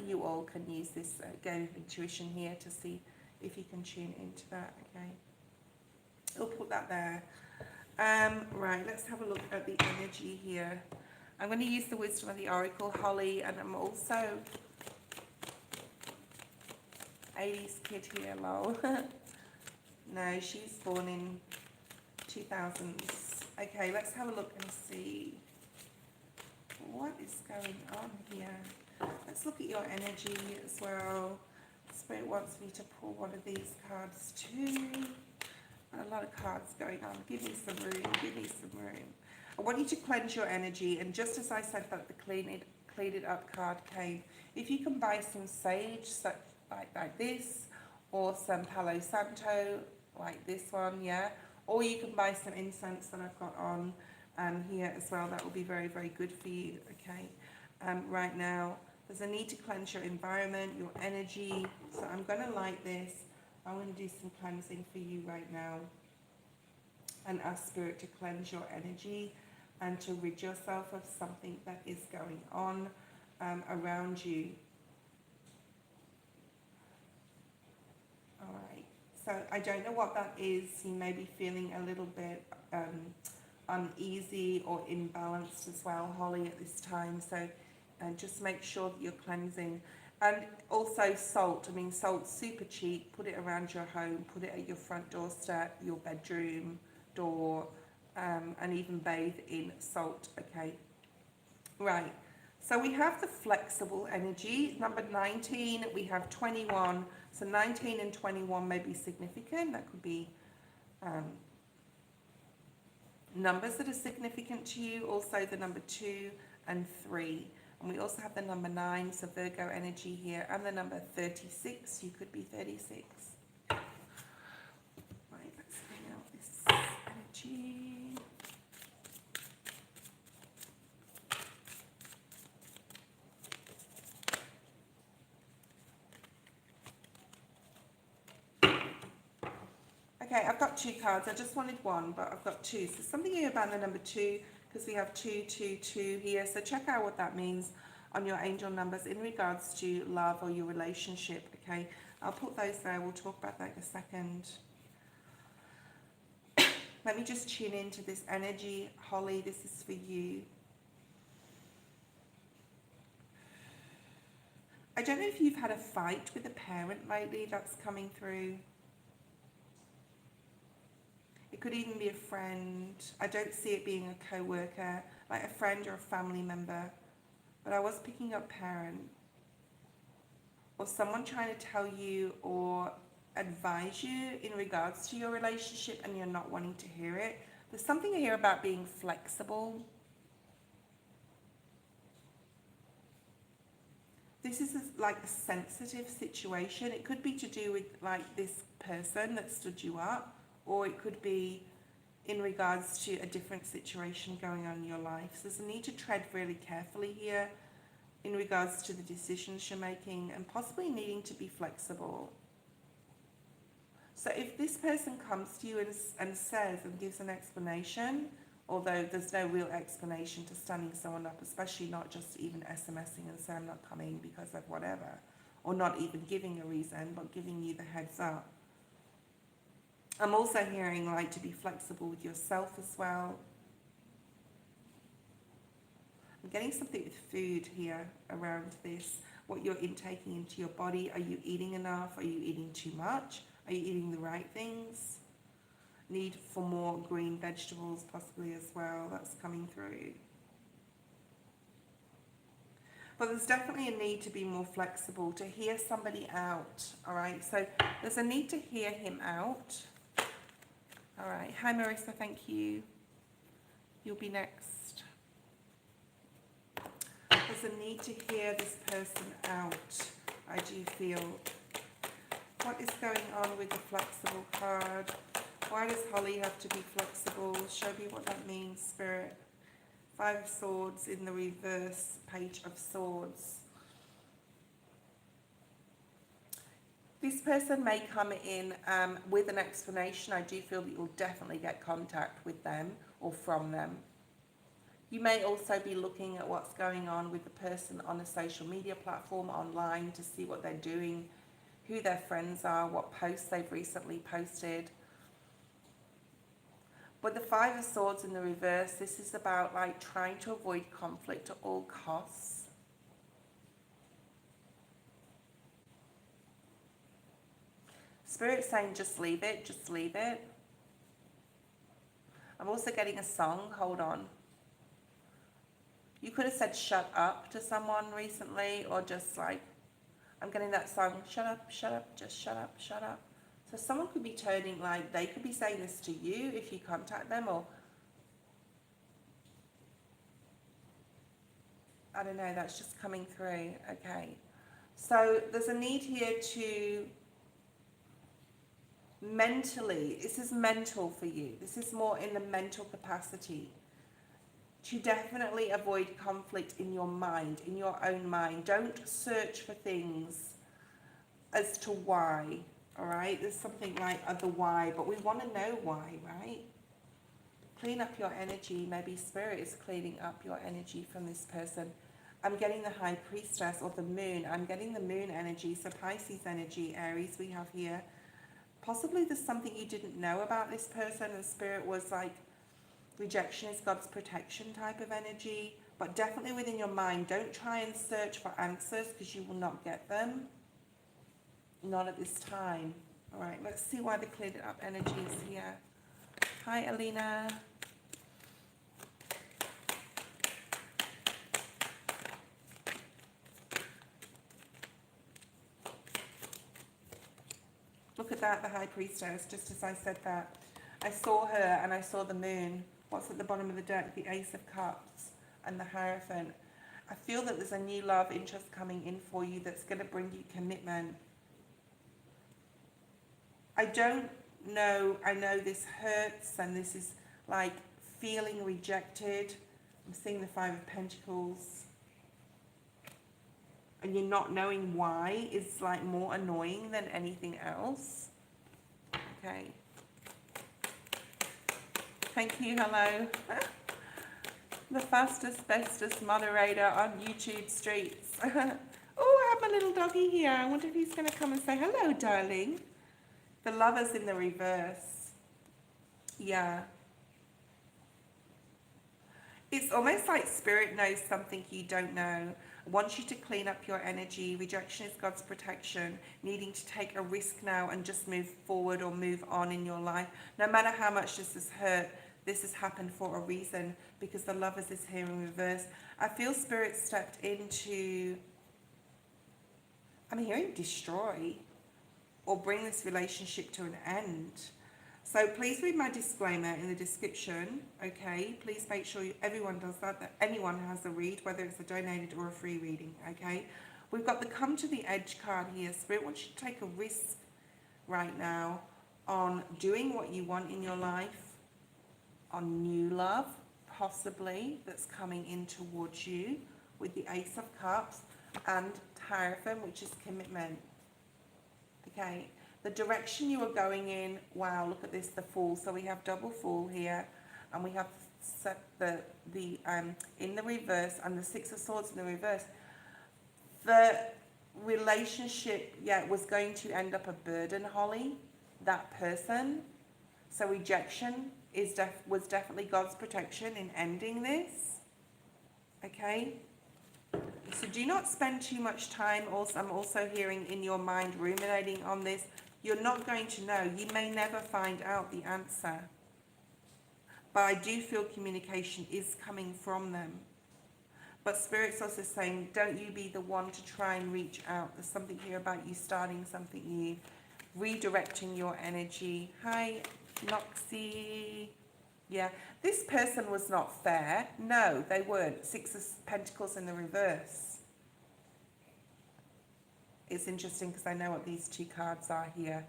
you all can use this game of intuition here to see if you can tune into that, okay? I'll put that there. Right, let's have a look at the energy here. I'm going to use the wisdom of the oracle, Holly, and I'm also 80s kid here, lol. No, she's born in 2000s. Okay, let's have a look and see what is going on here. Let's look at your energy as well. Spirit wants me to pull one of these cards too. A lot of cards going on. Give me some room. Give me some room. I want you to cleanse your energy, and just as I said that the clean it up card came, if you can buy some sage, such like this, or some Palo Santo, like this one, yeah, or you can buy some incense that I've got on here as well. That will be very, very good for you, okay? Right now, There's a need to cleanse your environment, your energy. So I'm going to light this. I'm going to do some cleansing for you right now. And ask Spirit to cleanse your energy and to rid yourself of something that is going on around you. All right. So I don't know what that is. You may be feeling a little bit uneasy or imbalanced as well, Holly, at this time. So just make sure that you're cleansing. And also salt. I mean, salt's super cheap. Put it around your home. Put it at your front doorstep, your bedroom door, and even bathe in salt. Okay. Right. So we have the flexible energy. Number 19, we have 21. So 19 and 21 may be significant. That could be numbers that are significant to you. Also the number 2 and 3. And we also have the number 9, so Virgo energy here. And the number 36, you could be 36. Right, let's bring out this energy. Okay, I've got 2 cards. I just wanted 1, but I've got 2. So something here about the number 2, because we have 2, 2, 2 here. So check out what that means on your angel numbers in regards to love or your relationship. Okay, I'll put those there. We'll talk about that in a second. Let me just tune into this energy. Holly, this is for you. I don't know if you've had a fight with a parent lately that's coming through. It could even be a friend. I don't see it being a co-worker, like a friend or a family member. But I was picking up parent. Or someone trying to tell you or advise you in regards to your relationship and you're not wanting to hear it. There's something here about being flexible. This is like a sensitive situation. It could be to do with like this person that stood you up. Or it could be in regards to a different situation going on in your life. So there's a need to tread really carefully here in regards to the decisions you're making and possibly needing to be flexible. So if this person comes to you and says and gives an explanation, although there's no real explanation to standing someone up, especially not just even SMSing and saying I'm not coming because of whatever, or not even giving a reason, but giving you the heads up. I'm also hearing like to be flexible with yourself as well. I'm getting something with food here around this. What you're intaking into your body. Are you eating enough? Are you eating too much? Are you eating the right things? Need for more green vegetables possibly as well. That's coming through. But there's definitely a need to be more flexible, to hear somebody out. All right. So there's a need to hear him out. All right. Hi, Marissa. Thank you. You'll be next. There's a need to hear this person out, I do feel. What is going on with the flexible card? Why does Holly have to be flexible? Show me what that means, Spirit. 5 of Swords in the reverse, Page of Swords. This person may come in with an explanation. I do feel that you'll definitely get contact with them or from them. You may also be looking at what's going on with the person on a social media platform online to see what they're doing, who their friends are, what posts they've recently posted. With the 5 of Swords in the reverse, this is about like trying to avoid conflict at all costs. Spirit saying just leave it, just leave it. I'm also getting a song, hold on. You could have said shut up to someone recently, or just like, I'm getting that song, shut up, just shut up, shut up. So someone could be turning, like, they could be saying this to you if you contact them, or I don't know, that's just coming through. Okay. So there's a need here to mentally, this is mental for you. This is more in the mental capacity. to definitely avoid conflict in your mind, in your own mind. Don't search for things as to why, all right? There's something like the why, but we want to know why, right? Clean up your energy. Maybe spirit is cleaning up your energy from this person. I'm getting the High Priestess or the Moon. I'm getting the Moon energy, so Pisces energy, Aries we have here. Possibly there's something you didn't know about this person and spirit was like, rejection is God's protection type of energy. But definitely within your mind, don't try and search for answers because you will not get them. Not at this time. All right, let's see why the cleared up energy is here. Hi, Alina. Look at that, the High Priestess, just as I said that. I saw her and I saw the Moon. What's at the bottom of the deck? The Ace of Cups and the Hierophant. I feel that there's a new love interest coming in for you that's going to bring you commitment. I don't know, I know this hurts and this is like feeling rejected. I'm seeing the Five of Pentacles. And you're not knowing why is like more annoying than anything else. Okay. Thank you, hello. The fastest, bestest moderator on YouTube streets. Oh, I have my little doggy here. I wonder if he's going to come and say hello, darling. The Lover's in the reverse. Yeah. It's almost like spirit knows something you don't know. Wants you to clean up your energy. Rejection is God's protection. Needing to take a risk now and just move forward or move on in your life. No matter how much this has hurt, this has happened for a reason because the Lovers is here in reverse. I feel spirit stepped into, I'm hearing destroy or bring this relationship to an end. So please read my disclaimer in the description, okay? Please make sure everyone does that anyone has a read, whether it's a donated or a free reading, okay? We've got the Come to the Edge card here. Spirit wants you to take a risk right now on doing what you want in your life, on new love, possibly, that's coming in towards you with the Ace of Cups and Hierophant, which is commitment, okay? The direction you are going in, wow, look at this, the Fool. So we have double Fool here, and we have set the in the reverse, and the Six of Swords in the reverse. The relationship, yeah, was going to end up a burden, Holly, that person. So rejection was definitely God's protection in ending this, okay? So do not spend too much time. Also, I'm also hearing in your mind ruminating on this. You're not going to know. You may never find out the answer. But I do feel communication is coming from them. But Spirit's also saying, don't you be the one to try and reach out. There's something here about you starting something new, redirecting your energy. Hi, Noxy. Yeah, this person was not fair. No, they weren't. Six of Pentacles in the reverse. It's interesting because I know what these two cards are here.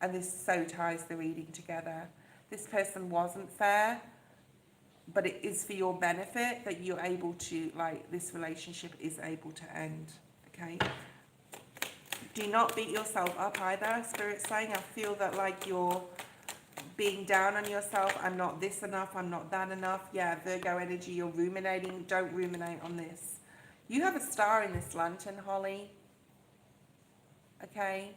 And this so ties the reading together. This person wasn't fair, but it is for your benefit that you're able to, like, this relationship is able to end, okay? Do not beat yourself up either, Spirit's saying. I feel that, like, you're being down on yourself. I'm not this enough, I'm not that enough. Yeah, Virgo energy, you're ruminating. Don't ruminate on this. You have a star in this lantern, Holly. Okay?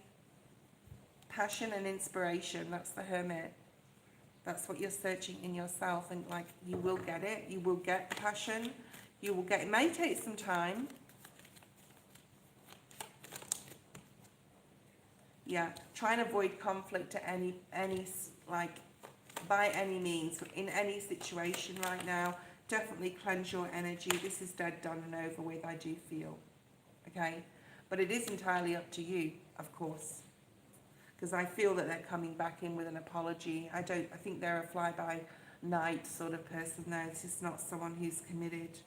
Passion and inspiration, that's the Hermit. That's what you're searching in yourself, and like, you will get it. You will get the passion. You will get, it may take some time. Yeah, try and avoid conflict at any like, by any means, in any situation right now. Definitely cleanse your energy. This is dead, done and over with, I do feel. Okay? But it is entirely up to you, of course. Because I feel that they're coming back in with an apology. I think they're a fly-by-night sort of person now. This is not someone who's committed.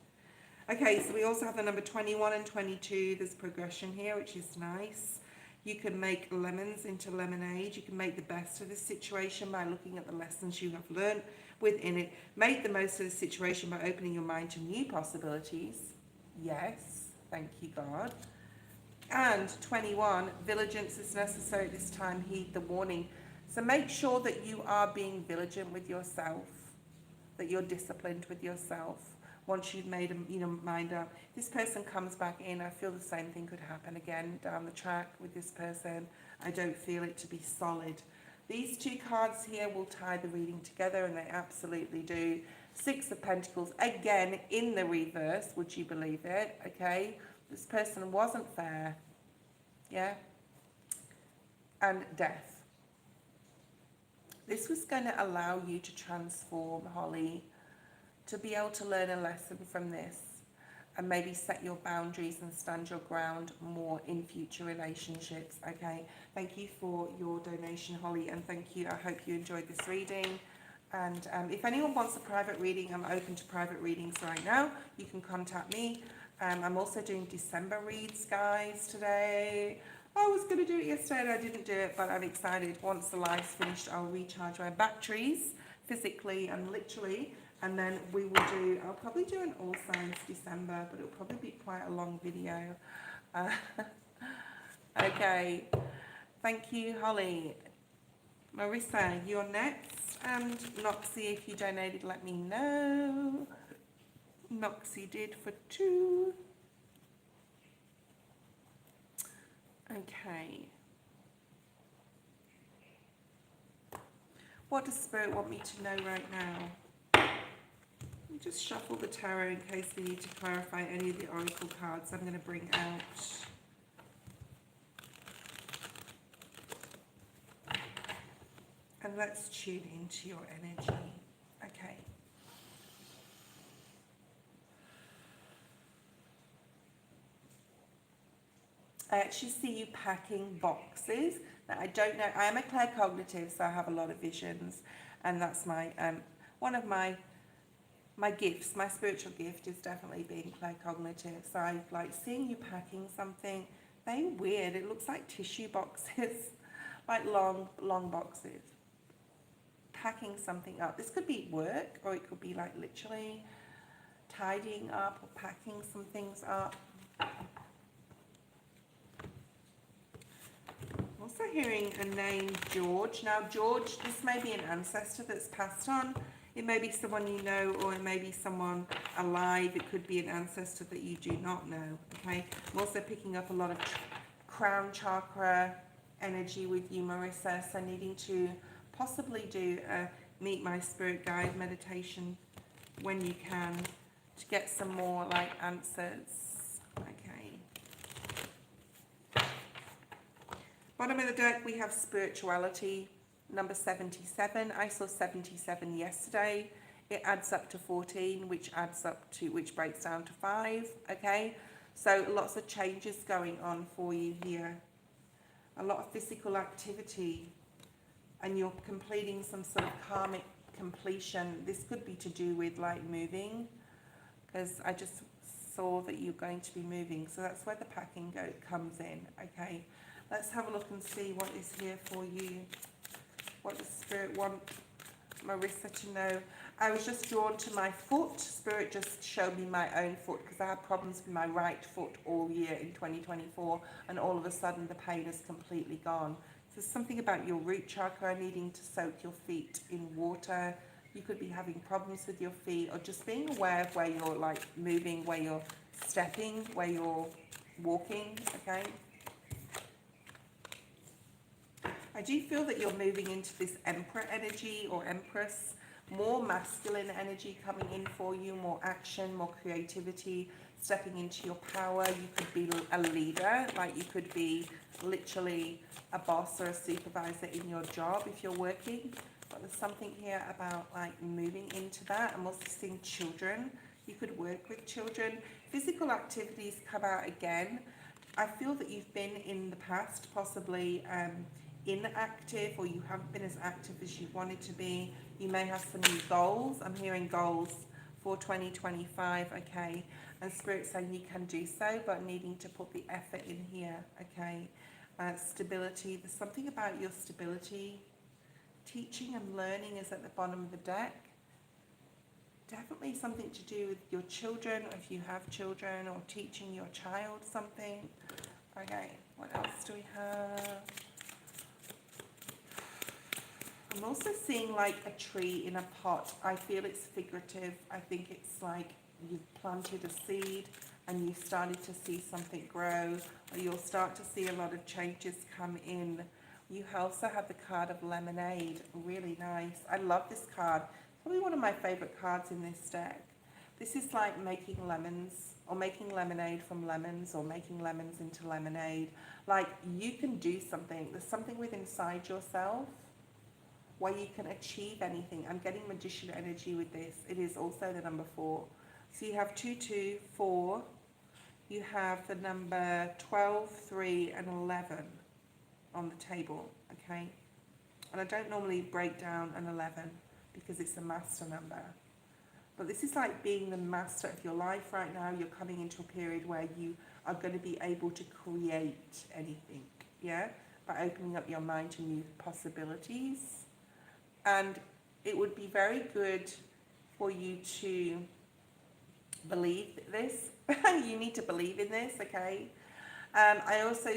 Okay, so we also have the number 21 and 22. There's progression here, which is nice. You can make lemons into lemonade. You can make the best of this situation by looking at the lessons you have learned. within it. Make the most of the situation by opening your mind to new possibilities. Yes, thank you, God. And 21, vigilance is necessary at this time, heed the warning. So make sure that you are being vigilant with yourself, that you're disciplined with yourself. Once you've made a mind up, this person comes back in, I feel the same thing could happen again down the track with this person. I don't feel it to be solid. These two cards here will tie the reading together, and they absolutely do. Six of Pentacles, again, in the reverse, would you believe it? Okay, this person wasn't fair. Yeah? And Death. This was going to allow you to transform, Holly, to be able to learn a lesson from this and maybe set your boundaries and stand your ground more in future relationships. Okay, thank you for your donation, Holly, and thank you. I hope you enjoyed this reading. And if anyone wants a private reading, I'm open to private readings right now. You can contact me. I'm also doing December reads, guys, today. I was going to do it yesterday and I didn't do it, but I'm excited. Once the live's finished, I'll recharge my batteries physically and literally. And then we will do, I'll probably do an All Signs December, but it'll probably be quite a long video. Okay, thank you, Holly. Marissa, you're next. And Noxy, if you donated, let me know. Noxy did for 2. Okay. What does Spirit want me to know right now? Just shuffle the tarot in case we need to clarify any of the oracle cards I'm going to bring out. And let's tune into your energy. Okay. I actually see you packing boxes. Now, I don't know. I am a claircognitive, so I have a lot of visions. And that's my one of my gifts. My spiritual gift is definitely being claircognitive. So I like seeing you packing something. Very weird. It looks like tissue boxes, like long boxes. Packing something up. This could be work, or it could be like literally tidying up or packing some things up. Also hearing a name, George. Now, George, this may be an ancestor that's passed on. It may be someone you know, or it may be someone alive. It could be an ancestor that you do not know, okay? I'm also picking up a lot of crown chakra energy with you, Marissa, so needing to possibly do a Meet My Spirit Guide meditation when you can to get some more, like, answers, okay? Bottom of the deck, we have spirituality. Number 77. I saw 77 yesterday. It adds up to 14, which breaks down to 5. Okay, so lots of changes going on for you here. A lot of physical activity, and you're completing some sort of karmic completion. This could be to do with like moving, because I just saw that you're going to be moving. So that's where the packing comes in. Okay, let's have a look and see what is here for you. What does Spirit want Marissa to know? I was just drawn to my foot. Spirit just showed me my own foot because I had problems with my right foot all year in 2024, and all of a sudden the pain is completely gone. So something about your root chakra, needing to soak your feet in water. You could be having problems with your feet, or just being aware of where you're like moving, where you're stepping, where you're walking, okay? I do feel that you're moving into this Emperor energy or Empress, more masculine energy coming in for you, more action, more creativity, stepping into your power. You could be a leader, like you could be literally a boss or a supervisor in your job if you're working. But there's something here about like moving into that. I'm also seeing children. You could work with children. Physical activities come out again. I feel that you've been in the past possibly inactive, or you haven't been as active as you wanted to be. You may have some new goals. I'm hearing goals for 2025, okay? And Spirit saying you can do so, but needing to put the effort in here, okay? Stability. There's something about your stability. Teaching and learning is at the bottom of the deck. Definitely something to do with your children, if you have children, or teaching your child something. Okay, what else do we have? I'm also seeing like a tree in a pot. I feel it's figurative. I think it's like you've planted a seed and you've started to see something grow, or you'll start to see a lot of changes come in. You also have the card of lemonade, really nice. I love this card. Probably one of my favorite cards in this deck. This is like making lemons, or making lemonade from lemons, or making lemons into lemonade. Like, you can do something. There's something within inside yourself where you can achieve anything. I'm getting magician energy with this. It is also the number 4. So you have 2, 2, 4. You have the number 12, 3, and 11 on the table, okay? And I don't normally break down an 11 because it's a master number. But this is like being the master of your life right now. You're coming into a period where you are going to be able to create anything, yeah? By opening up your mind to new possibilities. And it would be very good for you to believe this. You need to believe in this, okay? I also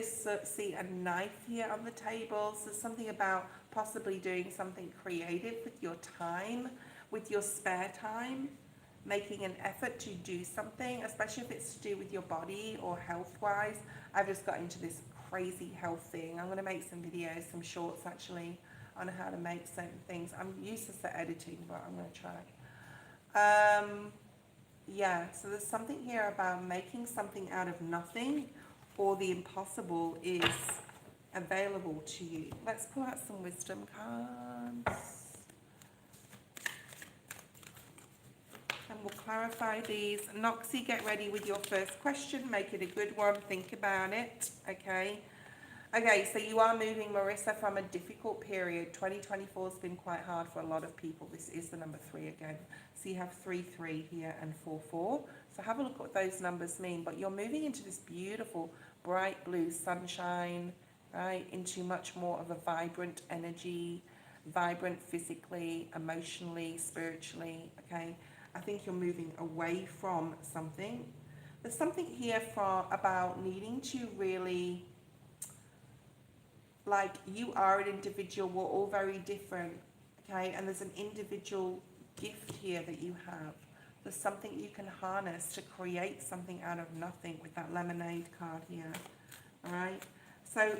see a knife here on the table. So something about possibly doing something creative with your time, with your spare time, making an effort to do something, especially if it's to do with your body or health-wise. I've just got into this crazy health thing. I'm going to make some videos, some shorts actually, on how to make certain things. I'm useless at editing, but I'm going to try. Yeah, so there's something here about making something out of nothing, or the impossible is available to you. Let's pull out some wisdom cards. And we'll clarify these. Noxy, get ready with your first question. Make it a good one. Think about it, okay? Okay, so you are moving, Marissa, from a difficult period. 2024 has been quite hard for a lot of people. This is the number 3 again. So you have 3, 3 here and 4, 4. So have a look at what those numbers mean. But you're moving into this beautiful, bright blue sunshine, right? Into much more of a vibrant energy, vibrant physically, emotionally, spiritually, okay? I think you're moving away from something. There's something here about needing to really... like, you are an individual, we're all very different, okay? And there's an individual gift here that you have. There's something you can harness to create something out of nothing with that lemonade card here, all right? So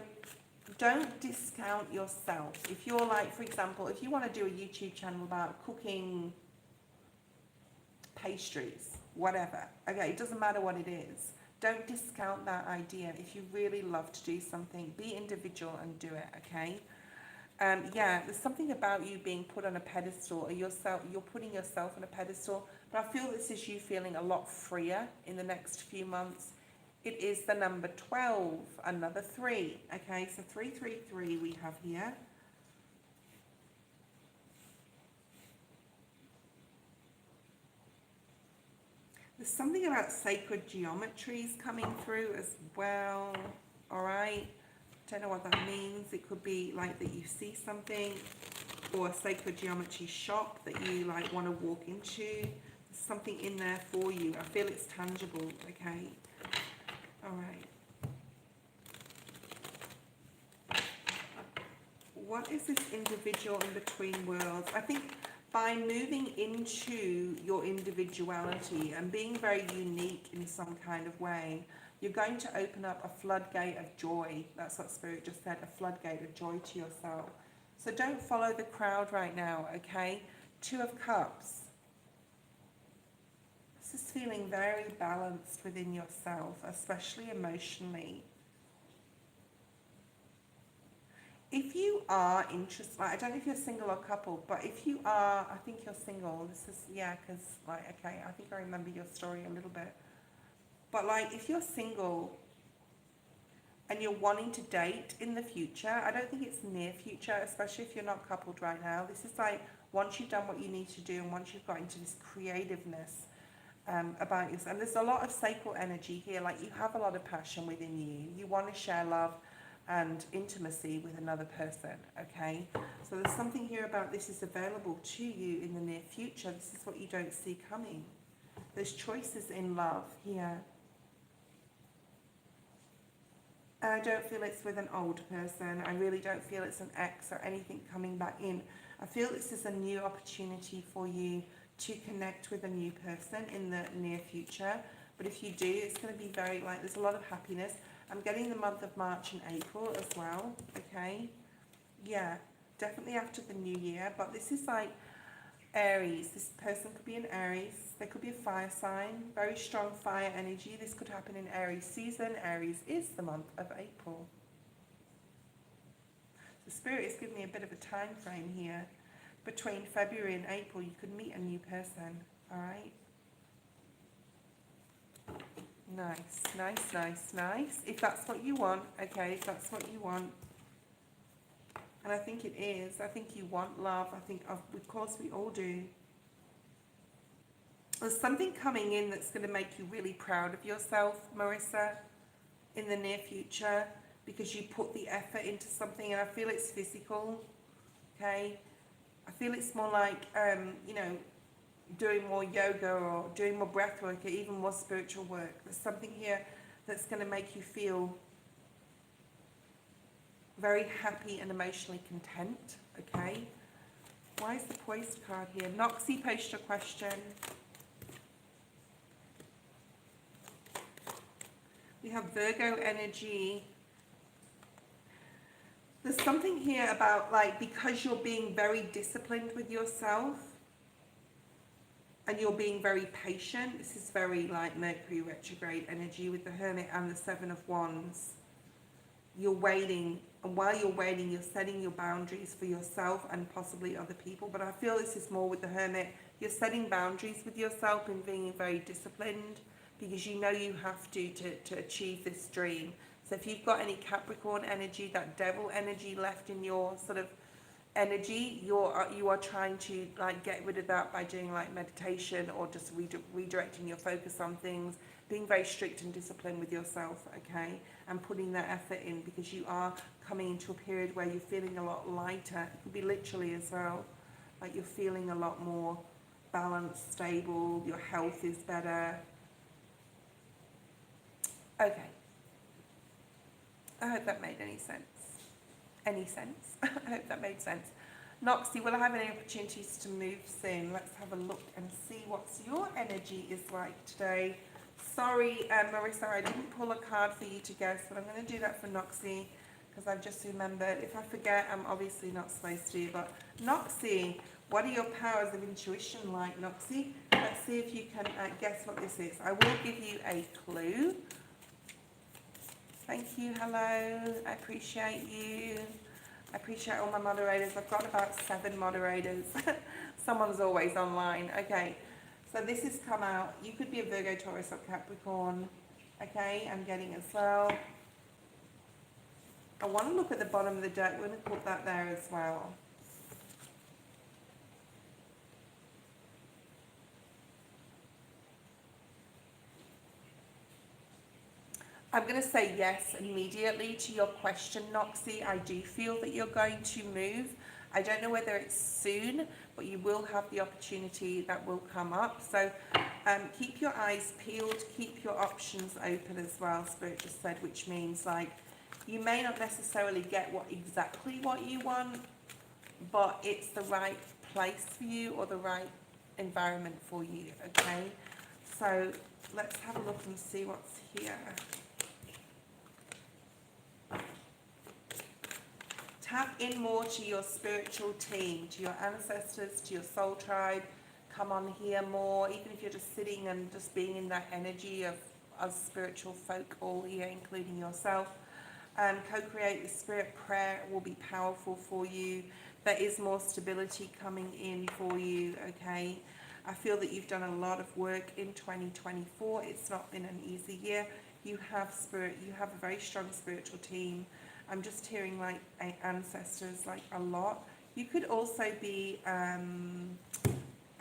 don't discount yourself. If you're like, for example, if you want to do a YouTube channel about cooking pastries, whatever, okay, it doesn't matter what it is. Don't discount that idea. If you really love to do something, be individual and do it, okay? Yeah, there's something about you being put on a pedestal, or you're putting yourself on a pedestal, but I feel this is you feeling a lot freer in the next few months. It is the number 12, another 3, okay? So 3, 3, 3 we have here. There's something about sacred geometries coming through as well, all right? Don't know what that means. It could be like that you see something, or a sacred geometry shop that you like want to walk into. There's something in there for you. I feel it's tangible, okay? All right. What is this individual in between worlds? I think by moving into your individuality and being very unique in some kind of way, you're going to open up a floodgate of joy. That's what Spirit just said, a floodgate of joy to yourself. So don't follow the crowd right now, okay? 2 of Cups. This is feeling very balanced within yourself, especially emotionally. If you are interested, like, I don't know if you're single or couple, but if you are, I think you're single. This is, yeah, because, like, okay, I think I remember your story a little bit. But, like, if you're single and you're wanting to date in the future, I don't think it's near future, especially if you're not coupled right now. This is like, once you've done what you need to do and once you've got into this creativeness about yourself. And there's a lot of sacral energy here. Like, you have a lot of passion within you. You want to share love. and intimacy with another person, okay? So there's something here about this is available to you in the near future. This is what you don't see coming. There's choices in love here. And I don't feel it's with an old person. I really don't feel it's an ex or anything coming back in. I feel this is a new opportunity for you to connect with a new person in the near future. But if you do, it's going to be very, like, there's a lot of happiness. I'm getting the month of March and April as well, okay? Yeah, definitely after the new year. But this is like Aries. This person could be an Aries. There could be a fire sign. Very strong fire energy. This could happen in Aries season. Aries is the month of April. The Spirit is giving me a bit of a time frame here. Between February and April, you could meet a new person, all right? Nice, nice, nice, nice. If that's what you want, okay, if that's what you want. And I think it is. I think you want love. I think, of course, we all do. There's something coming in that's going to make you really proud of yourself, Marissa, in the near future, because you put the effort into something, and I feel it's physical, okay? I feel it's more like, you know, doing more yoga or doing more breath work or even more spiritual work. There's something here that's going to make you feel very happy and emotionally content, okay? Why is the Poised card here? Noxy, post your question. We have Virgo energy. There's something here about, like, because you're being very disciplined with yourself and you're being very patient. This is very like Mercury retrograde energy with the Hermit and the Seven of Wands. You're waiting, and while you're waiting, you're setting your boundaries for yourself and possibly other people. But I feel this is more with the Hermit. You're setting boundaries with yourself and being very disciplined because you know you have to achieve this dream. So if you've got any Capricorn energy, that devil energy left in your sort of energy, you are trying to, like, get rid of that by doing like meditation or just redirecting your focus on things, being very strict and disciplined with yourself, okay, and putting that effort in, because you are coming into a period where you're feeling a lot lighter. It could be literally as well, like you're feeling a lot more balanced, stable, your health is better. Okay, I hope that made any sense. Any sense? I hope that made sense. Noxy, will I have any opportunities to move soon? Let's have a look and see what your energy is like today. Sorry, Marissa, I didn't pull a card for you to guess, but I'm going to do that for Noxy because I've just remembered. If I forget, I'm obviously not supposed to. But Noxy, what are your powers of intuition like, Noxy? Let's see if you can guess what this is. I will give you a clue. Thank you, hello, I appreciate you. I appreciate all my moderators. I've got about 7 moderators. Someone's always online. Okay, so this has come out. You could be a Virgo, Taurus or Capricorn. Okay, I'm getting as well. I want to look at the bottom of the deck. We're going to put that there as well. I'm going to say yes immediately to your question, Noxy. I do feel that you're going to move. I don't know whether it's soon, but you will have the opportunity that will come up. So keep your eyes peeled, keep your options open as well, Spirit just said, which means, like, you may not necessarily get exactly what you want, but it's the right place for you or the right environment for you, okay? So let's have a look and see what's here. Tap in more to your spiritual team, to your ancestors, to your soul tribe. Come on here more, even if you're just sitting and just being in that energy of us spiritual folk all here, including yourself. Co-create the spirit prayer will be powerful for you. There is more stability coming in for you, okay? I feel that you've done a lot of work in 2024. It's not been an easy year. You have spirit, you have a very strong spiritual team. I'm just hearing like ancestors like a lot. You could also be, I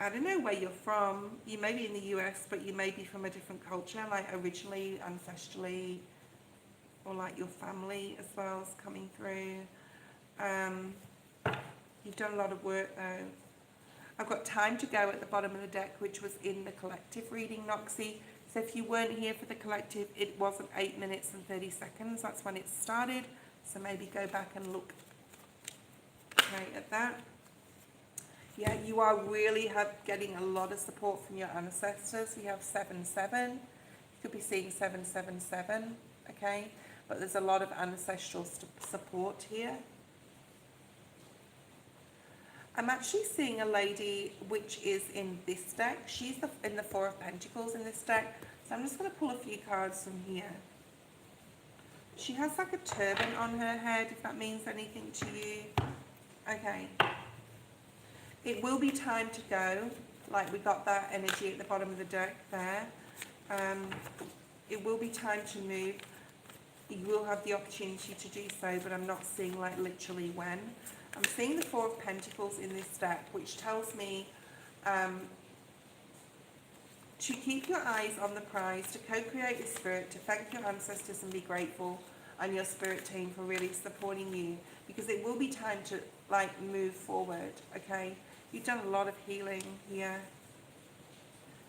don't know where you're from. You may be in the US, but you may be from a different culture, like originally, ancestrally. or like your family as well is coming through. You've done a lot of work though. I've got time to go at the bottom of the deck, which was in the collective reading, Noxy. So if you weren't here for the collective, it wasn't 8 minutes and 30 seconds. That's when it started. So maybe go back and look at that. Yeah, you are really getting a lot of support from your ancestors. We have 7-7. You could be seeing 777, okay? But there's a lot of ancestral support here. I'm actually seeing a lady which is in this deck. She's in the Four of Pentacles in this deck. So I'm just going to pull a few cards from here. She has like a turban on her head, if that means anything to you. Okay. It will be time to go. Like we got that energy at the bottom of the deck there. It will be time to move. You will have the opportunity to do so, but I'm not seeing like literally when. I'm seeing the Four of Pentacles in this deck, which tells me to keep your eyes on the prize, to co-create your spirit, to thank your ancestors and be grateful, and your spirit team for really supporting you, because it will be time to like move forward, okay? You've done a lot of healing here.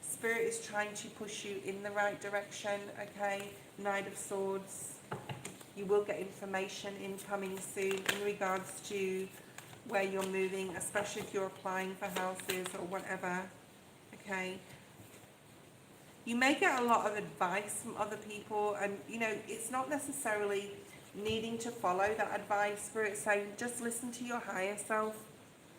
Spirit is trying to push you in the right direction, okay? Knight of Swords. You will get information incoming soon in regards to where you're moving, especially if you're applying for houses or whatever, okay? You may get a lot of advice from other people, and you know, it's not necessarily needing to follow that advice. Spirit saying just listen to your higher self,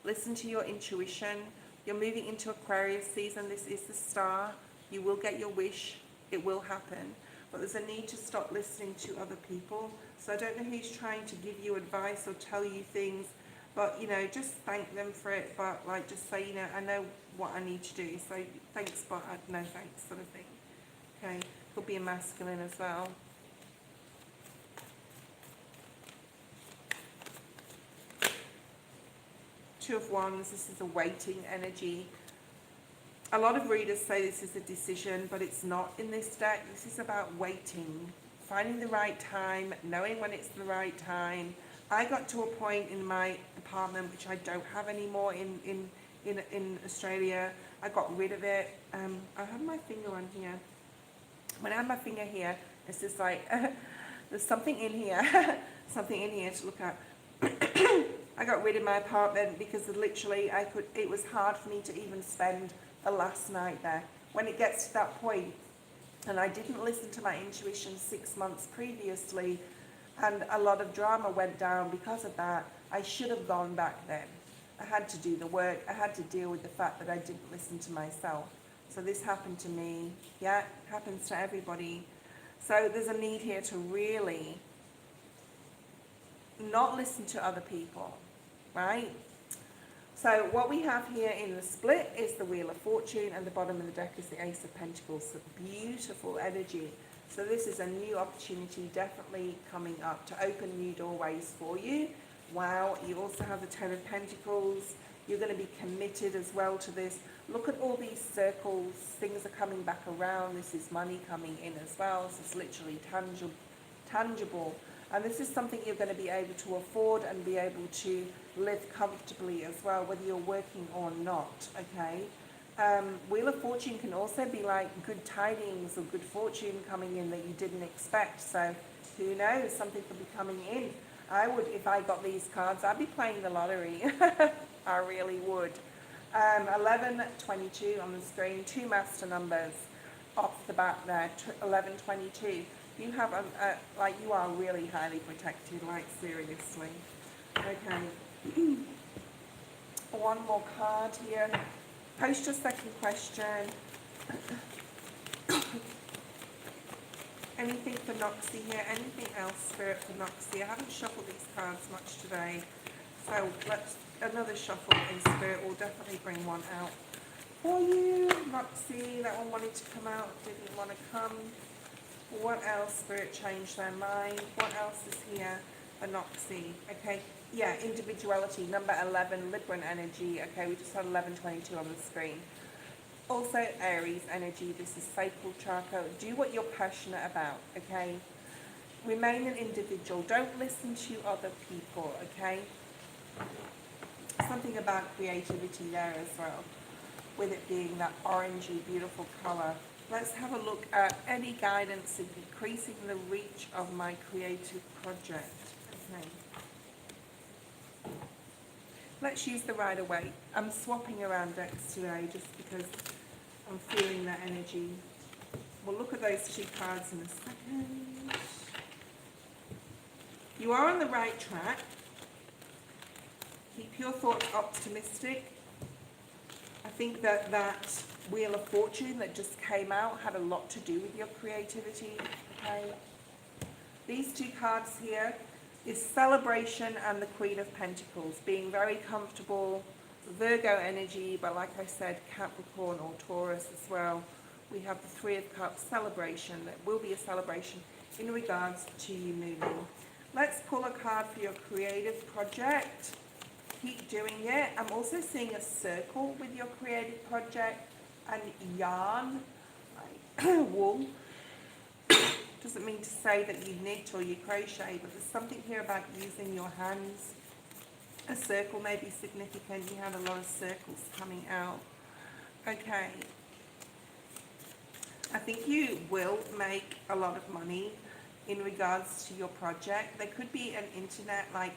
listen to your intuition. You're moving into Aquarius season. This is the star. You will get your wish. It will happen. But there's a need to stop listening to other people. So I don't know who's trying to give you advice or tell you things, but you know, just thank them for it. But like, just say, you know, I know what I need to do. So thanks, but no thanks, sort of thing. Okay, could be a masculine as well. Two of Wands. This is a waiting energy. A lot of readers say this is a decision, but it's not in this deck. This is about waiting, finding the right time, knowing when it's the right time. I got to a point in my apartment, which I don't have anymore in Australia. I got rid of it. I have my finger on here. When I have my finger here, it's just like, there's something in here, something in here to look at. I got rid of my apartment because literally it was hard for me to even spend the last night there. When it gets to that point, and I didn't listen to my intuition 6 months previously, and a lot of drama went down because of that, I should have gone back then. I had to do the work. I had to deal with the fact that I didn't listen to myself. So this happened to me. Yeah, it happens to everybody. So there's a need here to really not listen to other people, right? So what we have here in the split is the Wheel of Fortune, and the bottom of the deck is the Ace of Pentacles. So beautiful energy. So this is a new opportunity definitely coming up to open new doorways for you. Wow, you also have the Ten of Pentacles. You're going to be committed as well to this. Look at all these circles. Things are coming back around. This is money coming in as well. So it's literally tangible. And this is something you're going to be able to afford and be able to live comfortably as well, whether you're working or not, okay? Wheel of Fortune can also be like good tidings or good fortune coming in that you didn't expect. So who knows, something could be coming in. I would, if I got these cards, I'd be playing the lottery. I really would. 11, 22 on the screen, 2 master numbers off the bat there, 11, 22. You have, like, you are really highly protected, like, seriously. Okay. One more card here. Post your second question. Anything for Noxy here? Anything else, Spirit, for Noxy? I haven't shuffled these cards much today. So let's, another shuffle in Spirit will definitely bring one out for you. Noxy, that one wanted to come out, didn't want to come. What else? Spirit changed their mind. What else is here for Noxy? Okay, yeah, individuality, number 11, Libran energy. Okay, we just had 1122 on the screen. Also Aries energy, this is sacral chakra. Do what you're passionate about, okay? Remain an individual. Don't listen to other people, okay? Something about creativity there as well, with it being that orangey, beautiful colour. Let's have a look at any guidance in decreasing the reach of my creative project. Okay. Let's use the Rider-Waite. I'm swapping around decks today just because I'm feeling that energy. We'll look at those two cards in a second. You are on the right track. Keep your thoughts optimistic. I think that that Wheel of Fortune that just came out had a lot to do with your creativity, okay? These two cards here is Celebration and the Queen of Pentacles, being very comfortable, Virgo energy, but like I said, Capricorn or Taurus as well. We have the Three of Cups, celebration. That will be a celebration in regards to you moving. Let's pull a card for your creative project. Keep doing it. I'm also seeing a circle with your creative project and yarn, like wool. Doesn't mean to say that you knit or you crochet, but there's something here about using your hands. A circle may be significant. You have a lot of circles coming out. Okay. I think you will make a lot of money in regards to your project. There could be an internet, like,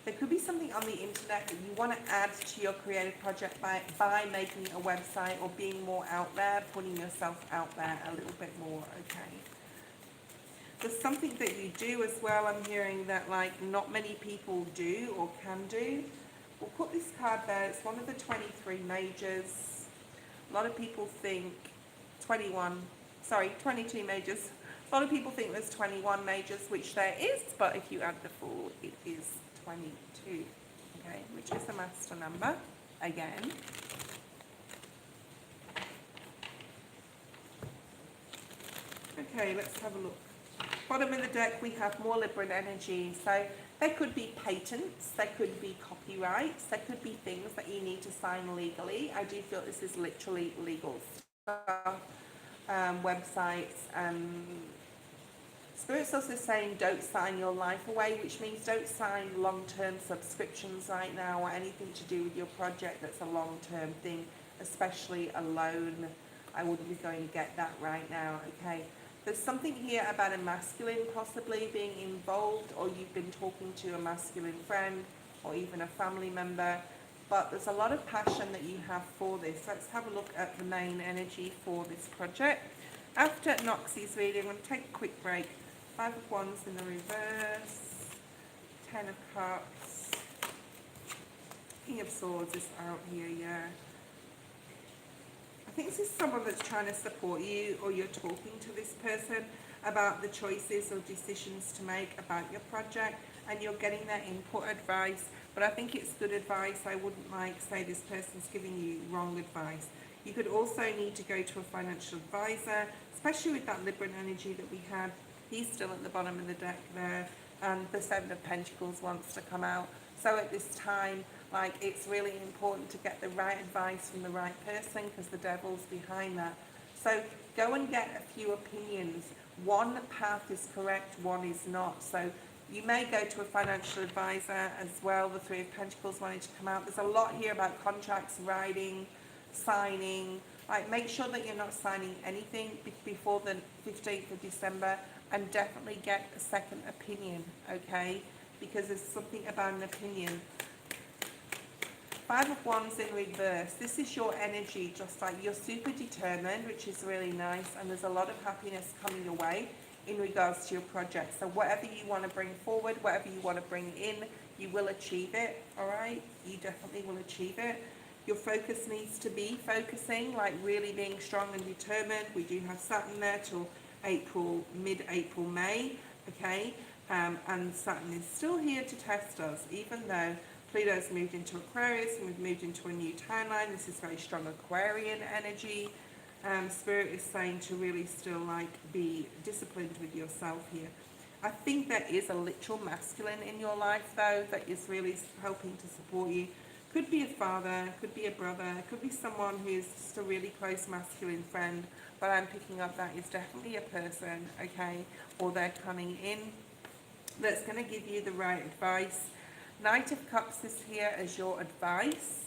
there could be something on the internet that you want to add to your creative project by making a website or being more out there, putting yourself out there a little bit more, okay? There's something that you do as well, I'm hearing that like not many people do or can do. We'll put this card there, it's one of the 23 majors. A lot of people think 22 majors. A lot of people think there's 21 majors, which there is, but if you add the 4, it is 22, okay, which is the master number, again. Okay, let's have a look. Bottom of the deck, we have more Libran energy, so there could be patents, there could be copyrights, there could be things that you need to sign legally. I do feel this is literally legal stuff, websites, Spirit's also saying don't sign your life away, which means don't sign long-term subscriptions right now or anything to do with your project that's a long-term thing, especially a loan. I wouldn't be going to get that right now, okay? There's something here about a masculine possibly being involved, or you've been talking to a masculine friend or even a family member, but there's a lot of passion that you have for this. Let's have a look at the main energy for this project. After Noxy's reading, I'm going to take a quick break. 5 of Wands in the reverse, 10 of Cups, King of Swords is out here, yeah. I think this is someone that's trying to support you, or you're talking to this person about the choices or decisions to make about your project, and you're getting their input, advice, but I think it's good advice. I wouldn't like say this person's giving you wrong advice. You could also need to go to a financial advisor, especially with that Libran energy that we had. He's still at the bottom of the deck there, and the Seven of Pentacles wants to come out. So at this time, like, it's really important to get the right advice from the right person, because the devil's behind that. So go and get a few opinions. One path is correct, one is not. So you may go to a financial advisor as well. The Three of Pentacles wanting to come out. There's a lot here about contracts, writing, signing. Like, make sure that you're not signing anything before the 15th of December, and definitely get a second opinion, okay? Because there's something about an opinion. 5 of Wands in reverse. This is your energy, just like you're super determined, which is really nice, and there's a lot of happiness coming your way in regards to your project. So whatever you want to bring forward, whatever you want to bring in, you will achieve it, all right? You definitely will achieve it. Your focus needs to be focusing, like really being strong and determined. We do have Saturn there till April, mid-April, May, okay? And Saturn is still here to test us, even though Pluto's moved into Aquarius and we've moved into a new timeline. This is very strong Aquarian energy. Spirit is saying to really still like be disciplined with yourself here. I think there is a literal masculine in your life though that is really helping to support you. Could be a father, could be a brother, could be someone who's just a really close masculine friend, but I'm picking up that is definitely a person, okay, or they're coming in that's going to give you the right advice. Knight of Cups is here as your advice.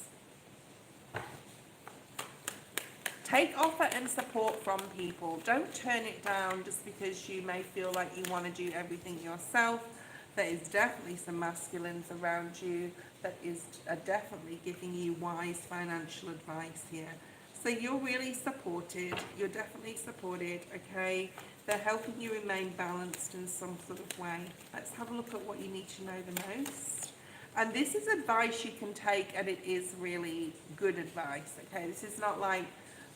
Take offer and support from people. Don't turn it down just because you may feel like you want to do everything yourself. There is definitely some masculines around you that are definitely giving you wise financial advice here. So you're really supported. You're definitely supported, okay? They're helping you remain balanced in some sort of way. Let's have a look at what you need to know the most. And this is advice you can take, and it is really good advice, okay? This is not like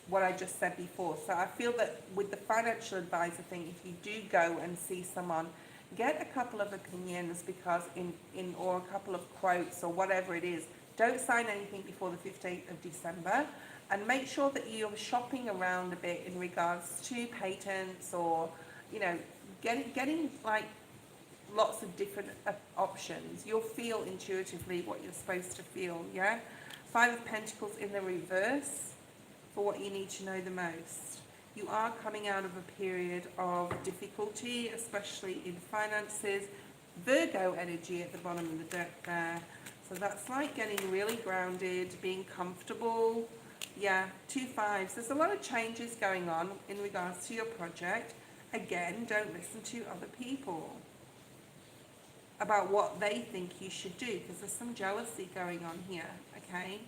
what I just said before. So I feel that with the financial advisor thing, if you do go and see someone, get a couple of opinions, because or a couple of quotes or whatever it is. Don't sign anything before the 15th of December, and make sure that you're shopping around a bit in regards to patents, or, you know, getting like lots of different options. You'll feel intuitively what you're supposed to feel, yeah? Five of Pentacles in the reverse for what you need to know the most. You are coming out of a period of difficulty, especially in finances. Virgo energy at the bottom of the deck there. So that's like getting really grounded, being comfortable. Yeah, 2 5s. There's a lot of changes going on in regards to your project. Again, don't listen to other people about what they think you should do, because there's some jealousy going on here, okay?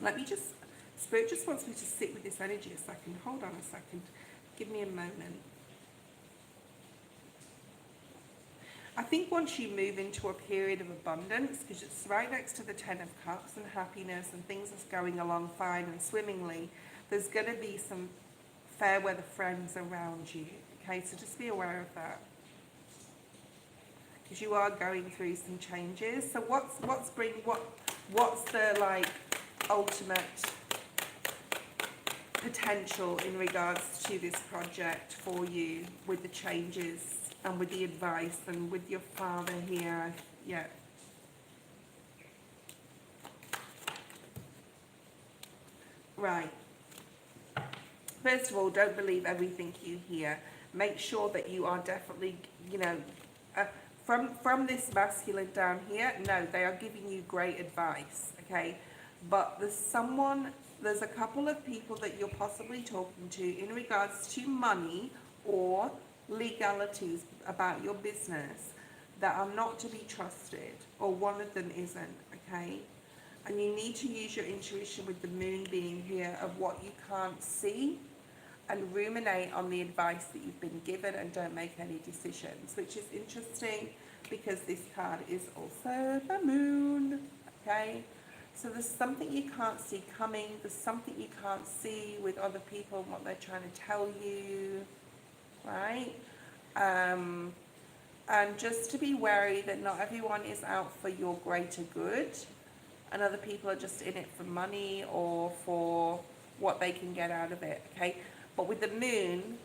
Let me just, Spirit just wants me to sit with this energy a second. Hold on a second. Give me a moment. I think once you move into a period of abundance, because it's right next to the Ten of Cups and happiness and things that's going along fine and swimmingly, there's going to be some fair weather friends around you. Okay, so just be aware of that, because you are going through some changes. So what's the like ultimate potential in regards to this project for you, with the changes and with the advice and with your father here? Yeah. Right. First of all, don't believe everything you hear. Make sure that you are definitely, you know, from this masculine down here, no, they are giving you great advice, okay? But there's a couple of people that you're possibly talking to in regards to money or legalities about your business that are not to be trusted, or one of them isn't, okay? And you need to use your intuition with the moon being here of what you can't see, and ruminate on the advice that you've been given, and don't make any decisions, which is interesting because this card is also the moon, okay? So there's something you can't see coming, there's something you can't see with other people and what they're trying to tell you, right? And just to be wary that not everyone is out for your greater good, and other people are just in it for money or for what they can get out of it, okay? But with the moon,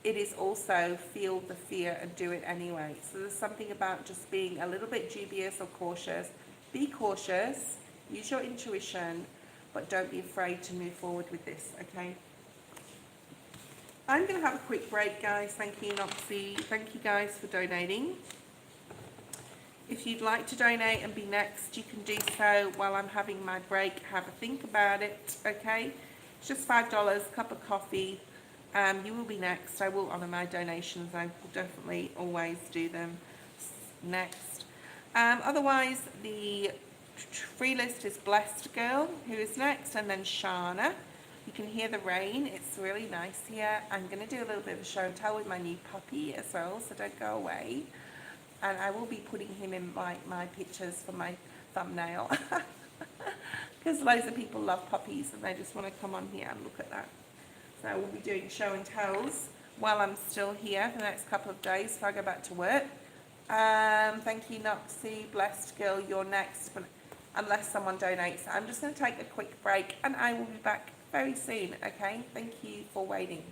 it is also feel the fear and do it anyway. So there's something about just being a little bit dubious or cautious. Be cautious, use your intuition, but don't be afraid to move forward with this, okay? I'm going to have a quick break, guys. Thank you, Noxy. Thank you, guys, for donating. If you'd like to donate and be next, you can do so while I'm having my break. Have a think about it, okay? It's just $5, cup of coffee. You will be next. I will honour my donations. I will definitely always do them next. Otherwise, the free list is Blessed Girl, who is next, and then Shaana. You can hear the rain. It's really nice here. I'm going to do a little bit of a show and tell with my new puppy as well, so don't go away. And I will be putting him in my pictures for my thumbnail. Because loads of people love puppies and they just want to come on here and look at that. So I will be doing show and tells while I'm still here for the next couple of days before I go back to work. Thank you, Noxy. Blessed Girl, you're next. But unless someone donates, I'm just going to take a quick break and I will be back very soon, okay? Thank you for waiting.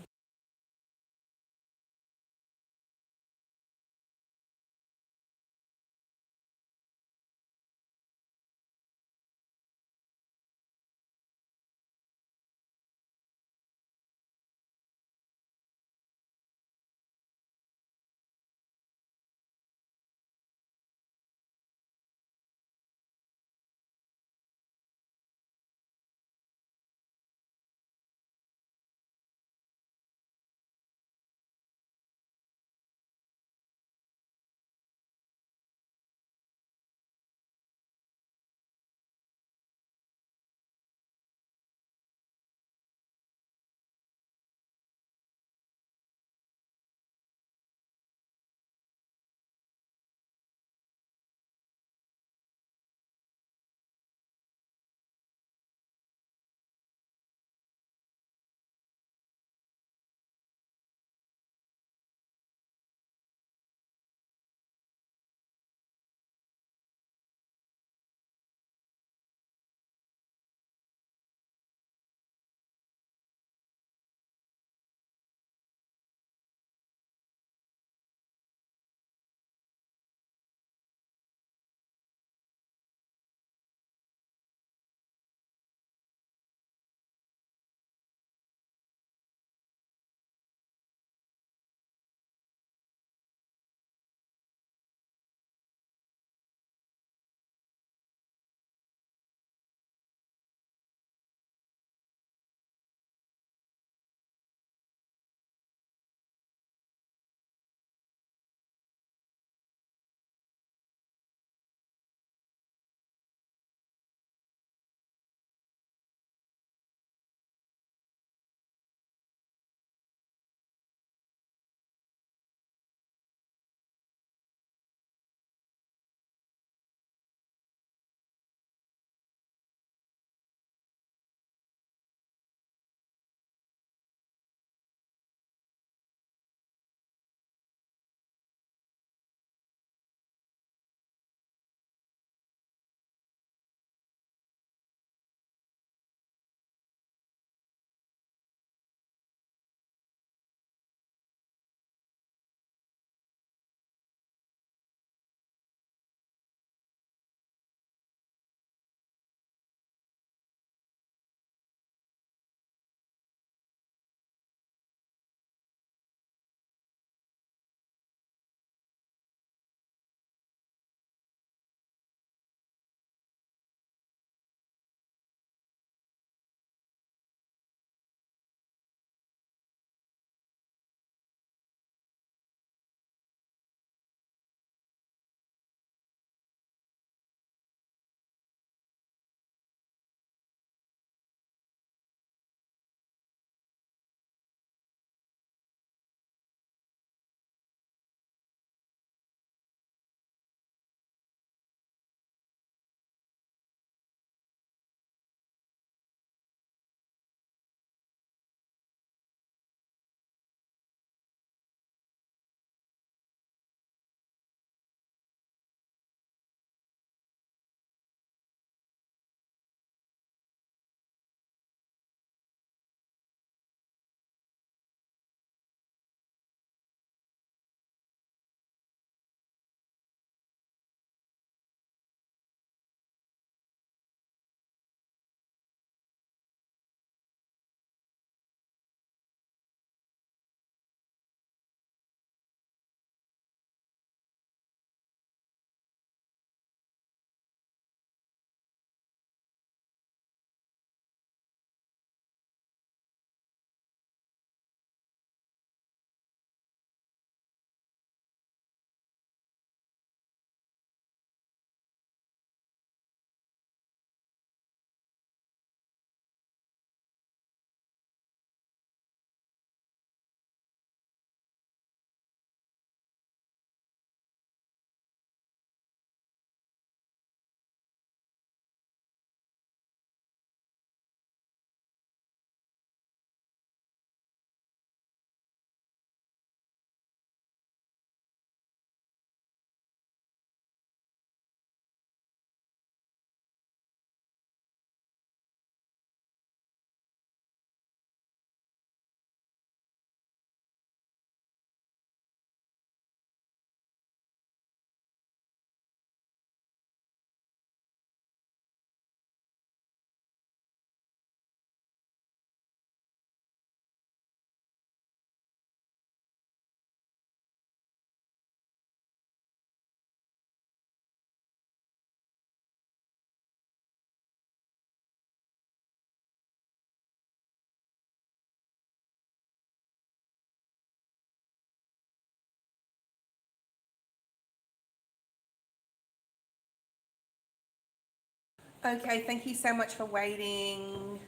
Okay, thank you so much for waiting.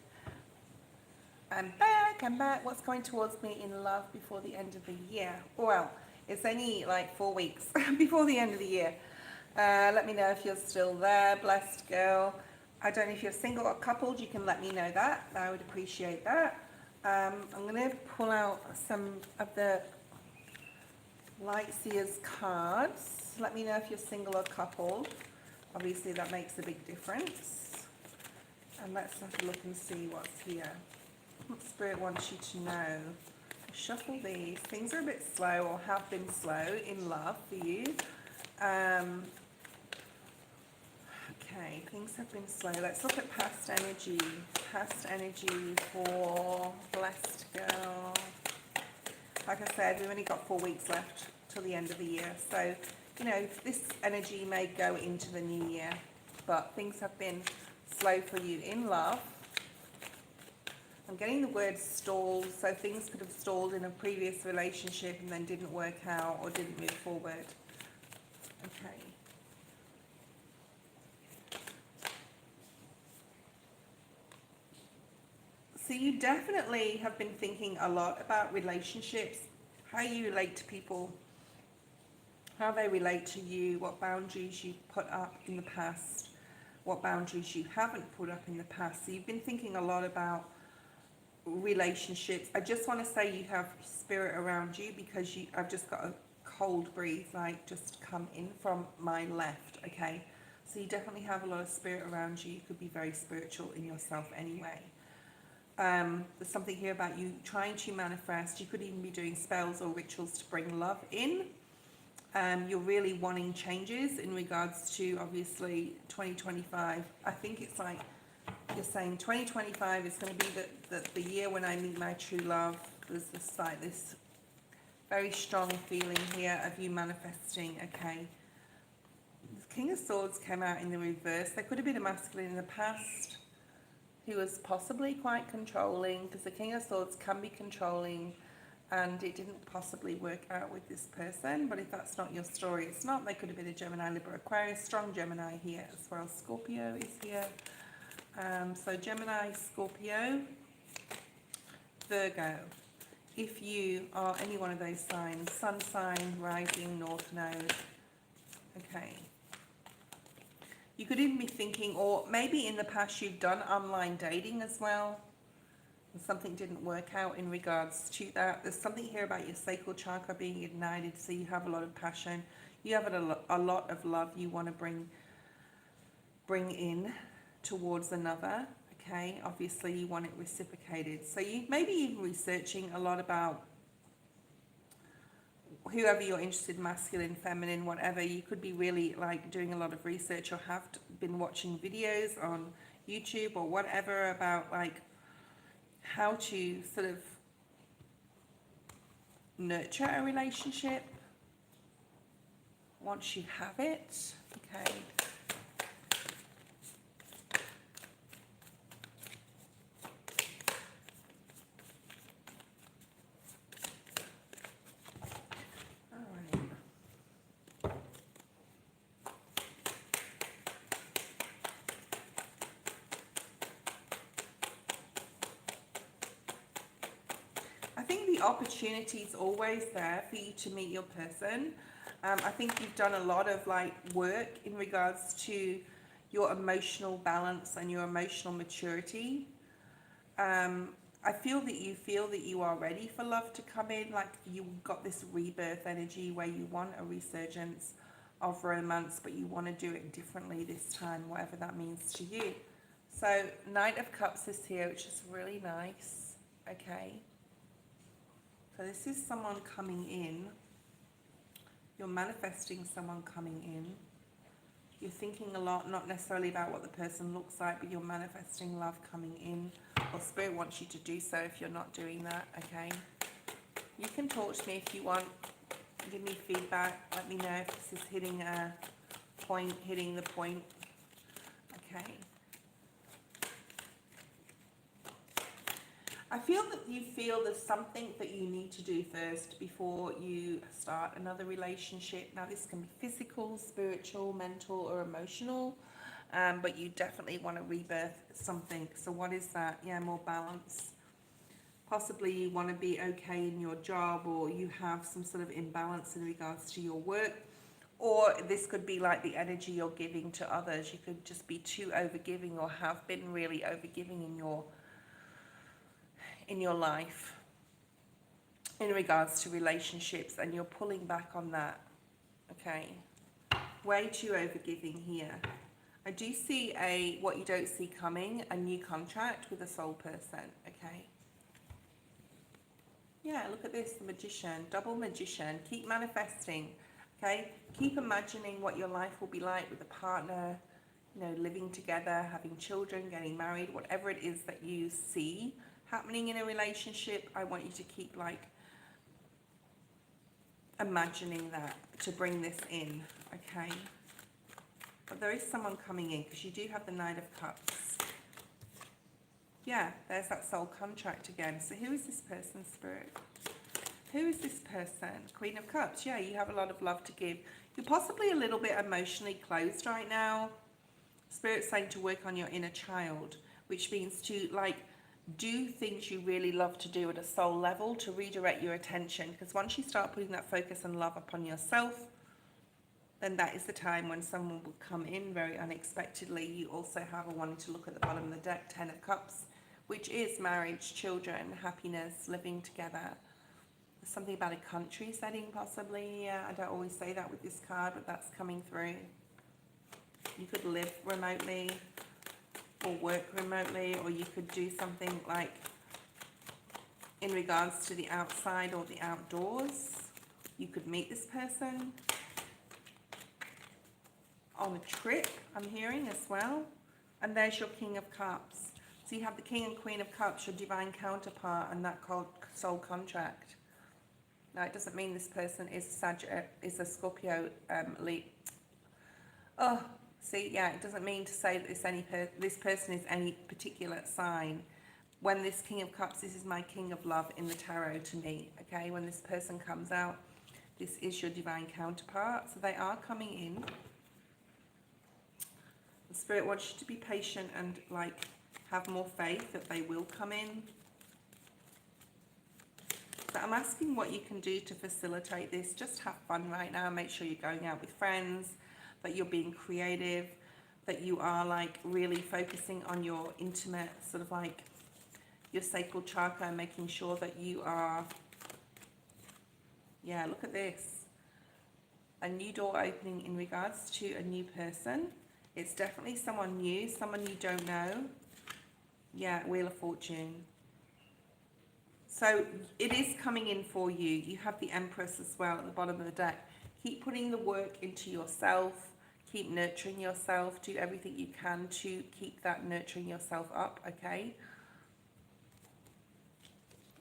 I'm back, I'm back. What's going towards me in love before the end of the year? Well, it's only like 4 weeks before the end of the year. Let me know if you're still there, blessed girl. I don't know if you're single or coupled, you can let me know that. I would appreciate that. I'm going to pull out some of the Light Seers cards. Let me know if you're single or coupled. Obviously that makes a big difference. And let's have a look and see what's here. What Spirit wants you to know. Shuffle these. Things are a bit slow or have been slow in love for you. Okay, things have been slow. Let's look at past energy. Past energy for blessed girl. Like I said, we've only got 4 weeks left till the end of the year. So, you know, this energy may go into the new year, but things have been slow for you in love. I'm getting the word stalled, so things could have stalled in a previous relationship and then didn't work out or didn't move forward. Okay. So you definitely have been thinking a lot about relationships, how you relate to people, how they relate to you, what boundaries you put up in the past, what boundaries you haven't put up in the past. So you've been thinking a lot about relationships. I just want to say you have spirit around you because I've just got a cold breeze like just come in from my left, okay? So you definitely have a lot of spirit around you. You could be very spiritual in yourself anyway. There's something here about you trying to manifest. You could even be doing spells or rituals to bring love in. You're really wanting changes in regards to obviously 2025. I think it's like you're saying 2025 is going to be the year when I meet my true love. There's this like this very strong feeling here of you manifesting. Okay, the King of Swords came out in the reverse. There could have been a masculine in the past who was possibly quite controlling, because the King of Swords can be controlling, and it didn't possibly work out with this person. But if that's not your story, it's not. There could have been a Gemini, Libra, Aquarius, strong Gemini here as well. Scorpio is here. So Gemini, Scorpio, Virgo. If you are any one of those signs, sun sign, rising, north node, okay. You could even be thinking, or maybe in the past you've done online dating as well, and something didn't work out in regards to that. There's something here about your sacral chakra being ignited, so you have a lot of passion. You have a lot of love you want to bring in towards another, okay? Obviously you want it reciprocated. So you maybe even researching a lot about whoever you're interested in, masculine, feminine, whatever. You could be really like doing a lot of research, or have been watching videos on YouTube or whatever about like how to sort of nurture a relationship once you have it, okay? I think the opportunity is always there for you to meet your person. I think you've done a lot of like work in regards to your emotional balance and your emotional maturity. I feel that you are ready for love to come in, like you got this rebirth energy where you want a resurgence of romance, but you want to do it differently this time, whatever that means to you. So Knight of Cups is here, which is really nice, okay? So this is someone coming in. You're manifesting someone coming in. You're thinking a lot, not necessarily about what the person looks like, but you're manifesting love coming in. Or Spirit wants you to do so if you're not doing that, okay? You can talk to me if you want. Give me feedback. Let me know if this is hitting a point, hitting the point, okay? I feel that you feel there's something that you need to do first before you start another relationship. Now this can be physical, spiritual, mental or emotional. but you definitely want to rebirth something. So what is that? Yeah, more balance. Possibly you want to be okay in your job, or you have some sort of imbalance in regards to your work, or this could be like the energy you're giving to others. You could just be too overgiving, or have been really overgiving in your life in regards to relationships, and you're pulling back on that. Okay, way too overgiving here. I do see what you don't see coming, a new contract with a soul person. Okay. Yeah, look at this, the Magician, double Magician. Keep manifesting, okay? Keep imagining what your life will be like with a partner, you know, living together, having children, getting married, whatever it is that you see happening in a relationship. I want you to keep like imagining that, to bring this in, okay? But there is someone coming in, because you do have the Knight of Cups. Yeah, there's that soul contract again. So who is this person, Spirit? Who is this person? Queen of Cups. Yeah, you have a lot of love to give. You're possibly a little bit emotionally closed right now. Spirit's saying to work on your inner child, which means to like do things you really love to do at a soul level, to redirect your attention. Because once you start putting that focus and love upon yourself, then that is the time when someone will come in very unexpectedly. You also have a wanting to look at the bottom of the deck, 10 of Cups, which is marriage, children, happiness, living together. There's something about a country setting possibly. Yeah, I don't always say that with this card, but that's coming through. You could live remotely or work remotely, or you could do something like in regards to the outside or the outdoors. You could meet this person on a trip, I'm hearing as well. And there's your King of Cups. So you have the King and Queen of Cups, your divine counterpart, and that called soul contract. Now, it doesn't mean this person is a Scorpio leap. Oh, see, yeah, it doesn't mean to say that this person is any particular sign. When this King of Cups, this is my King of Love in the tarot to me, okay? When this person comes out, this is your divine counterpart. So they are coming in. The Spirit wants you to be patient and like have more faith that they will come in. But I'm asking what you can do to facilitate this. Just have fun right now. Make sure you're going out with friends, that you're being creative, that you are like really focusing on your intimate sort of like your sacral chakra, and making sure that you are, yeah, look at this. A new door opening in regards to a new person. It's definitely someone new, someone you don't know. Yeah, Wheel of Fortune. So it is coming in for you. You have the Empress as well at the bottom of the deck. Keep putting the work into yourself. Keep nurturing yourself. Do everything you can to keep that nurturing yourself up, okay?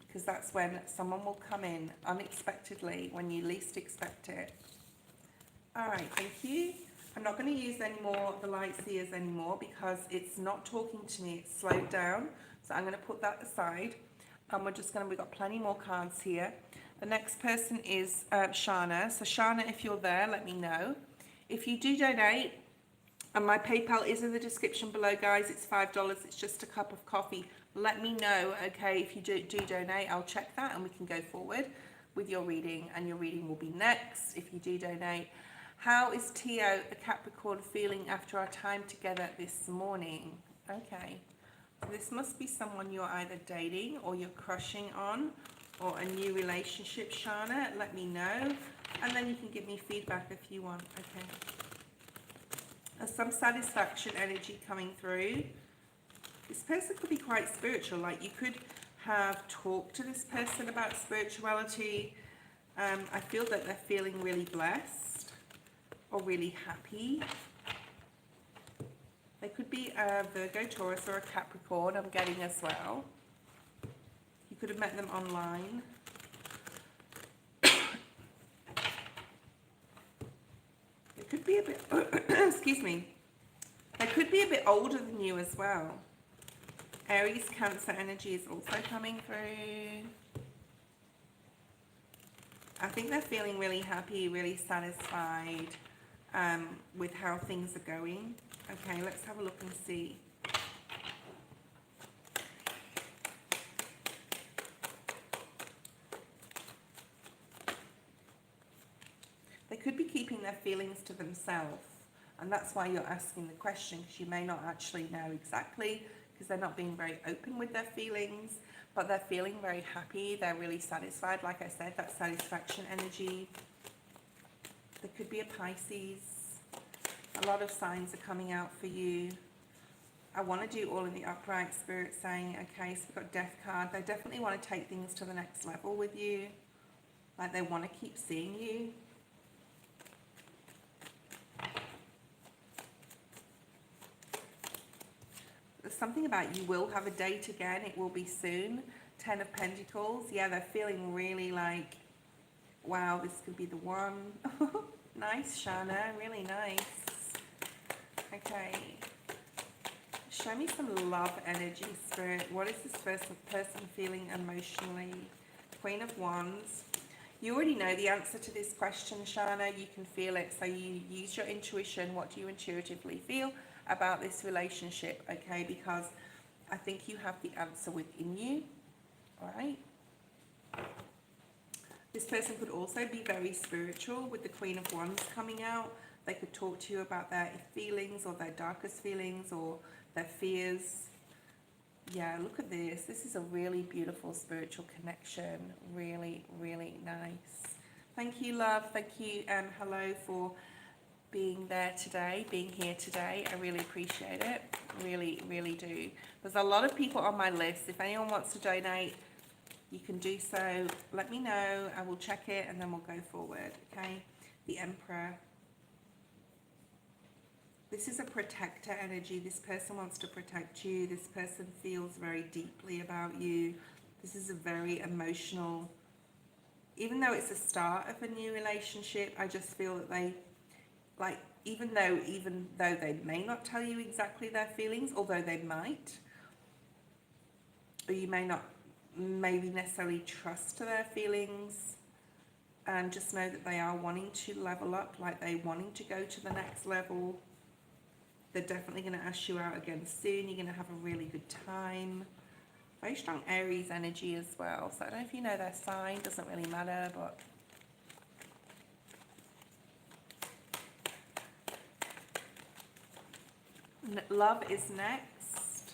Because that's when someone will come in unexpectedly when you least expect it. All right, thank you. I'm not going to use any more of the light seers anymore because it's not talking to me. It's slowed down. So I'm going to put that aside. And we've got plenty more cards here. The next person is Shaana. So Shaana, if you're there, let me know. If you do donate, and my PayPal is in the description below, guys. It's $5. It's just a cup of coffee. Let me know, okay, if you do donate. I'll check that and we can go forward with your reading. And your reading will be next if you do donate. How is Tio, the Capricorn, feeling after our time together this morning? Okay. So this must be someone you're either dating or you're crushing on, or a new relationship, Shaana. Let me know. And then you can give me feedback if you want. Okay. There's some satisfaction energy coming through. This person could be quite spiritual. Like you could have talked to this person about spirituality. I feel that they're feeling really blessed or really happy. They could be a Virgo, Taurus, or a Capricorn, I'm getting as well. You could have met them online. It could be a bit, excuse me. They could be a bit older than you as well. Aries, Cancer energy is also coming through. I think they're feeling really happy, really satisfied. with how things are going. Okay, let's have a look and see. They could be keeping their feelings to themselves, and that's why you're asking the question, because you may not actually know exactly, because they're not being very open with their feelings, but they're feeling very happy. They're really satisfied. Like I said, that satisfaction energy. There could be a Pisces. A lot of signs are coming out for you. I want to do all in the upright, Spirit saying, okay, so we've got Death card. They definitely want to take things to the next level with you. Like they want to keep seeing you. There's something about you will have a date again. It will be soon. 10 of Pentacles. Yeah, they're feeling really like, wow, this could be the one. Nice, Shaana. Really nice. Okay. Show me some love energy, Spirit. What is this person feeling emotionally? Queen of Wands. You already know the answer to this question, Shaana. You can feel it. So you use your intuition. What do you intuitively feel about this relationship? Okay, because I think you have the answer within you. All right. This person could also be very spiritual with the Queen of Wands coming out. They could talk to you about their feelings or their darkest feelings or their fears. Yeah, look at this. This is a really beautiful spiritual connection. Really, really nice. Thank you, love. Thank you, hello, for being there today, being here today. I really appreciate it. Really, really do. There's a lot of people on my list. If anyone wants to donate, you can do so. Let me know. I will check it and then we'll go forward. Okay. The Emperor. This is a protector energy. This person wants to protect you. This person feels very deeply about you. This is a very emotional, even though it's the start of a new relationship, I just feel that they, like, even though they may not tell you exactly their feelings, although they might, or you may not maybe necessarily trust their feelings, and just know that they are wanting to level up, like they're wanting to go to the next level. They're definitely going to ask you out again soon. You're going to have a really good time. Very strong Aries energy as well. So I don't know if you know their sign. Doesn't really matter, but love is next.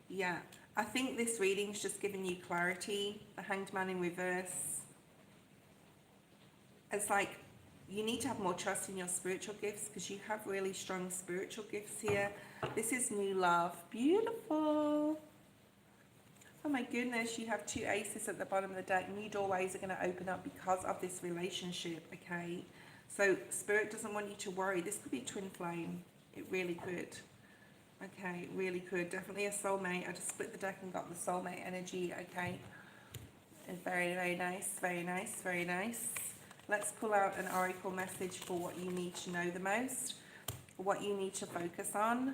Yeah, I think this reading's just giving you clarity. The Hanged Man in reverse. It's like you need to have more trust in your spiritual gifts because you have really strong spiritual gifts here. This is new love. Beautiful. Oh my goodness, you have 2 aces at the bottom of the deck. New doorways are going to open up because of this relationship, okay? So Spirit doesn't want you to worry. This could be twin flame. It really could. Okay, really could. Definitely a soulmate. I just split the deck and got the soulmate energy, okay? And very, very nice, very nice, very nice. Let's pull out an oracle message for what you need to know the most, what you need to focus on.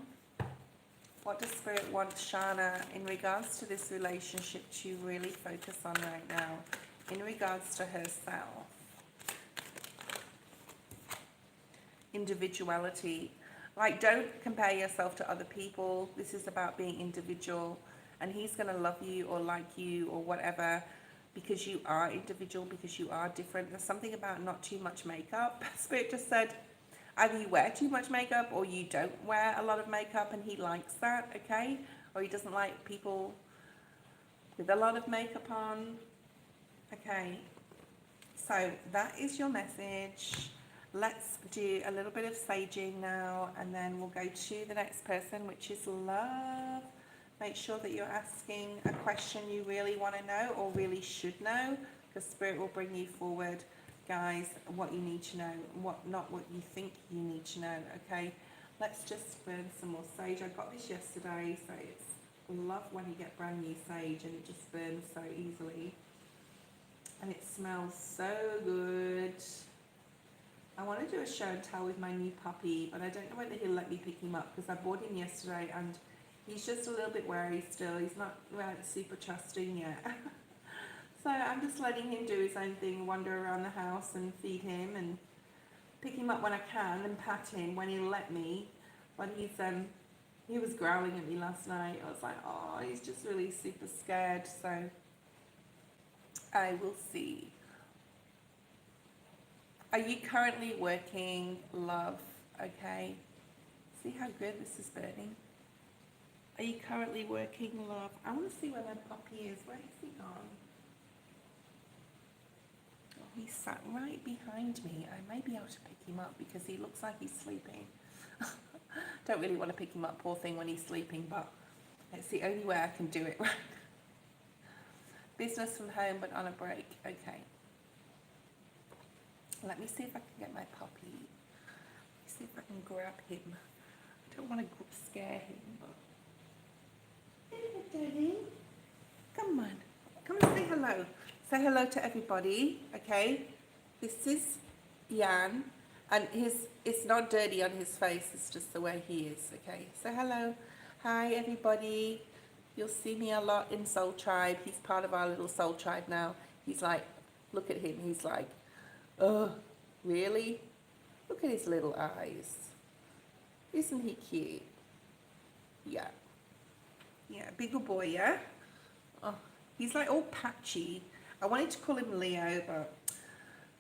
What does Spirit want Shaana in regards to this relationship to really focus on right now, in regards to herself? Individuality. Like, don't compare yourself to other people. This is about being individual, and he's going to love you or like you or whatever, because you are individual, because you are different. There's something about not too much makeup. Spirit just said either you wear too much makeup or you don't wear a lot of makeup, and he likes that, okay? Or he doesn't like people with a lot of makeup on. Okay, so that is your message. Let's do a little bit of saging now, and then we'll go to the next person, which is love. Make sure that you're asking a question you really want to know or really should know, because Spirit will bring you forward, guys, what you need to know, not what you think you need to know, okay? Let's just burn some more sage. I got this yesterday, so it's love when you get brand new sage and it just burns so easily. And it smells so good. I want to do a show and tell with my new puppy, but I don't know whether he'll let me pick him up because I bought him yesterday and he's just a little bit wary still. He's not super trusting yet. So I'm just letting him do his own thing, wander around the house and feed him and pick him up when I can and pat him when he'll let me. When he was growling at me last night. I was like, oh, he's just really super scared. So I will see. Are you currently working, love? Okay. See how good this is burning? Are you currently working, love? I want to see where my puppy is. Where is he gone? Oh, he sat right behind me. I may be able to pick him up because he looks like he's sleeping. Don't really want to pick him up, poor thing, when he's sleeping, but it's the only way I can do it, right? Business from home, but on a break. Okay. Let me see if I can get my puppy. Let me see if I can grab him. I don't want to scare him, but... Hey, darling. Come on. Come and say hello. Say hello to everybody, okay? This is Jan. And it's not dirty on his face, it's just the way he is, okay? So hello. Hi, everybody. You'll see me a lot in Soul Tribe. He's part of our little Soul Tribe now. He's like, look at him. He's like, oh, really? Look at his little eyes. Isn't he cute? Yeah. Yeah, big good boy, yeah? Oh, he's like all patchy. I wanted to call him Leo, but...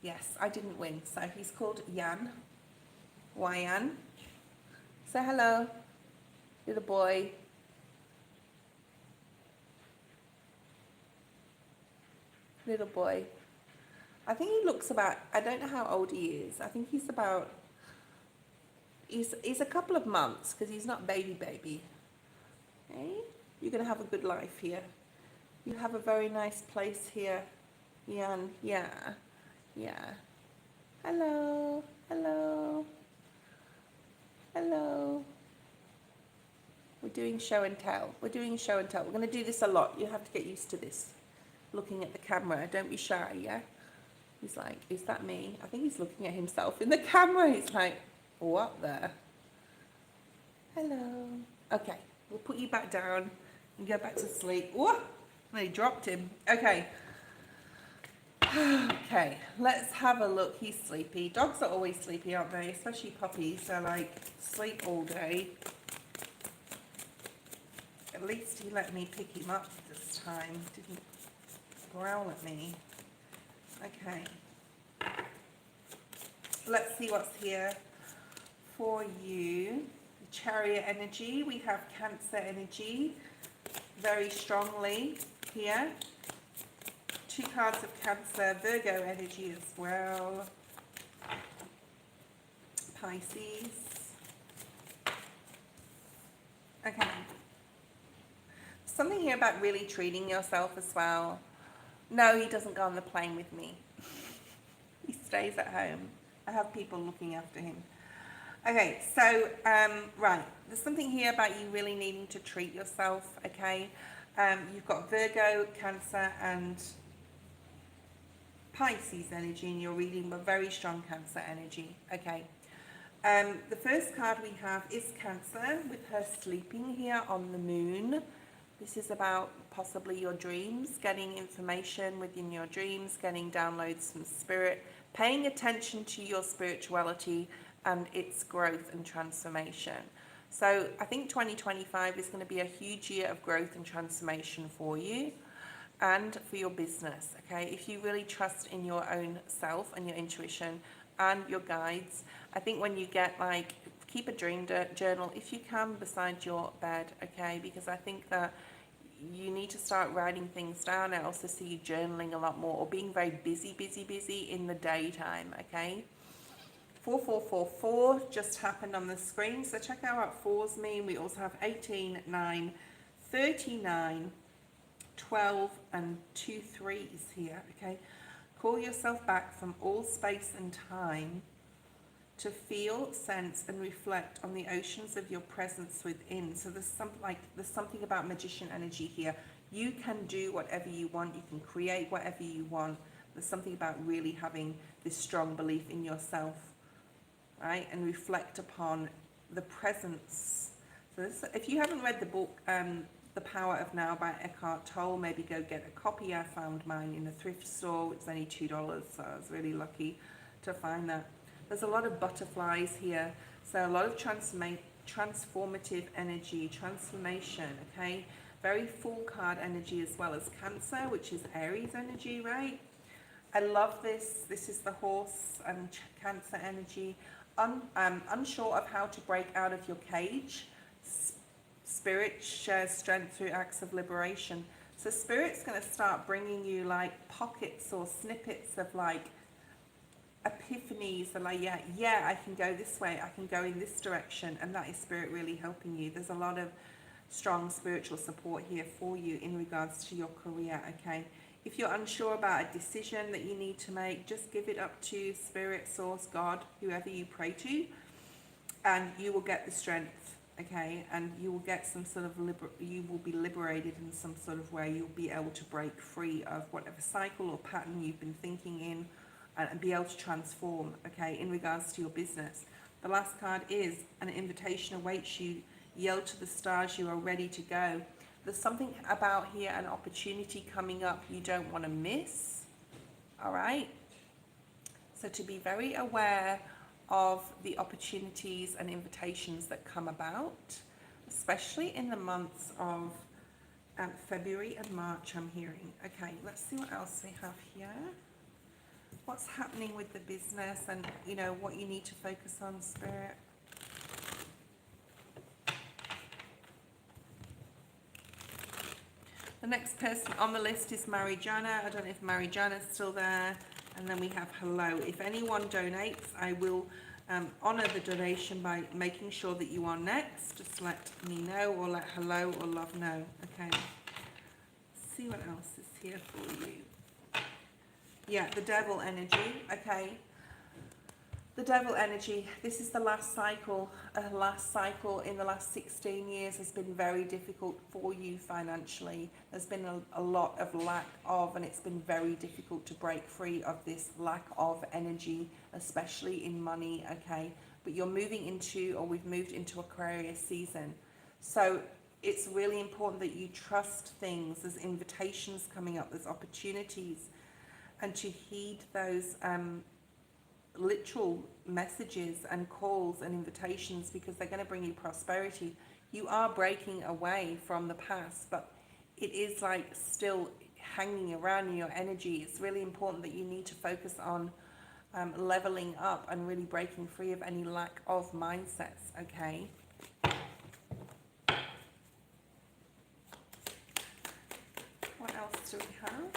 yes, I didn't win. So he's called Jan. Yan. Say hello, little boy. Little boy. I think he looks about, I don't know how old he is. I think he's about, he's a couple of months because he's not baby. Okay? You're going to have a good life here. You have a very nice place here, Jan. Yeah. Yeah. Hello. Hello. Hello. We're doing show and tell. We're doing show and tell. We're going to do this a lot. You have to get used to this. Looking at the camera. Don't be shy, yeah? He's like, is that me? I think he's looking at himself in the camera. He's like, what the? Hello. Okay. We'll put you back down and go back to sleep. Whoa! They dropped him. Okay. Okay, let's have a look. He's sleepy. Dogs are always sleepy, aren't they? Especially puppies. They're like, sleep all day. At least he let me pick him up this time. Didn't growl at me. Okay. Let's see what's here for you. The Chariot energy. We have Cancer energy very strongly here. 2 cards of Cancer, Virgo energy as well, Pisces. Okay. Something here about really treating yourself as well. No, he doesn't go on the plane with me. He stays at home. I have people looking after him. Okay, so, right. There's something here about you really needing to treat yourself, okay? You've got Virgo, Cancer, and Pisces energy in your reading, but very strong Cancer energy. Okay. The first card we have is Cancer with her sleeping here on the moon. This is about possibly your dreams, getting information within your dreams, getting downloads from spirit, paying attention to your spirituality and its growth and transformation. So I think 2025 is going to be a huge year of growth and transformation for you and for your business, okay? If you really trust in your own self and your intuition and your guides, I think when you get like, keep a dream journal if you can beside your bed, okay? Because I think that you need to start writing things down. I also see you journaling a lot more or being very busy in the daytime, okay? 4444 just happened on the screen, so check out what fours mean. We also have 18, 9, 39, 12 and 2 3s here, okay? Call yourself back from all space and time to feel, sense and reflect on the oceans of your presence within. So there's something about magician energy here. You can do whatever you want, you can create whatever you want. There's something about really having this strong belief in yourself, right? And reflect upon the presence. So this, if you haven't read the book, The The Power of Now by Eckhart Tolle. Maybe go get a copy. I found mine in a thrift store. It's only $2, so I was really lucky to find that. There's a lot of butterflies here, so a lot of transformative energy, transformation, okay? Very full card energy, as well as Cancer, which is Aries energy, right? I love this. This is the Horse and Cancer energy. Unsure of how to break out of your cage. Spirit shares strength through acts of liberation. So Spirit's going to start bringing you like pockets or snippets of like epiphanies, and like, yeah, I can go this way, I can go in this direction, and that is Spirit really helping you. There's a lot of strong spiritual support here for you in regards to your career, okay? If you're unsure about a decision that you need to make, just give it up to Spirit, Source, God, whoever you pray to, and you will get the strength, okay? And you will get some sort of you will be liberated in some sort of way. You'll be able to break free of whatever cycle or pattern you've been thinking in, and be able to transform, okay, in regards to your business. The last card is an invitation awaits you. Yell to the stars, you are ready to go. There's something about here, an opportunity coming up you don't want to miss, all right? So to be very aware of the opportunities and invitations that come about, especially in the months of February and March, I'm hearing. Okay, let's see what else we have here. What's happening with the business, and you know what you need to focus on, Spirit. The next person on the list is Mariana. I don't know if Mariana's still there. And then we have hello. If anyone donates, I will honor the donation by making sure that you are next. Just let me know, or let hello or love know. Okay. Let's see what else is here for you. Yeah, the Devil energy. Okay. The Devil energy, this is the last cycle. Last cycle in the last 16 years has been very difficult for you financially. There's been a lot of lack of, and it's been very difficult to break free of this lack of energy, especially in money, okay? But you're moving into, or we've moved into Aquarius season. So it's really important that you trust things. There's invitations coming up, there's opportunities, and to heed those literal messages and calls and invitations, because they're going to bring you prosperity. You are breaking away from the past, but it is like still hanging around in your energy. It's really important that you need to focus on leveling up and really breaking free of any lack of mindsets, okay? What else do we have?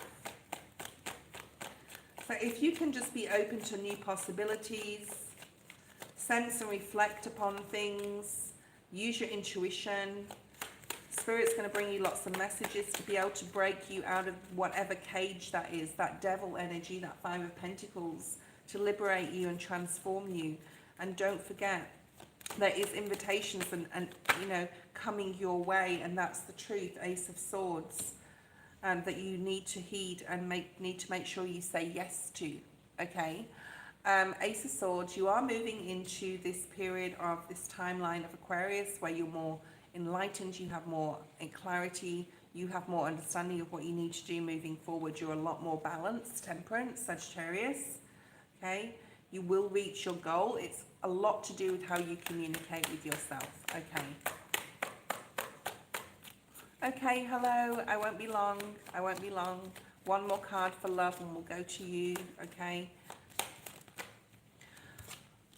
So if you can just be open to new possibilities, sense and reflect upon things, use your intuition. Spirit's going to bring you lots of messages to be able to break you out of whatever cage that is, that Devil energy, that Five of Pentacles, to liberate you and transform you. And don't forget, there is invitations and you know, coming your way, and that's the truth, Ace of Swords. That you need to heed and need to make sure you say yes to, okay? Ace of Swords, you are moving into this period of this timeline of Aquarius where you're more enlightened, you have more clarity, you have more understanding of what you need to do moving forward. You're a lot more balanced, Temperance, Sagittarius, okay? You will reach your goal. It's a lot to do with how you communicate with yourself, okay? Okay, hello, I won't be long, I won't be long. One more card for love and we'll go to you, okay?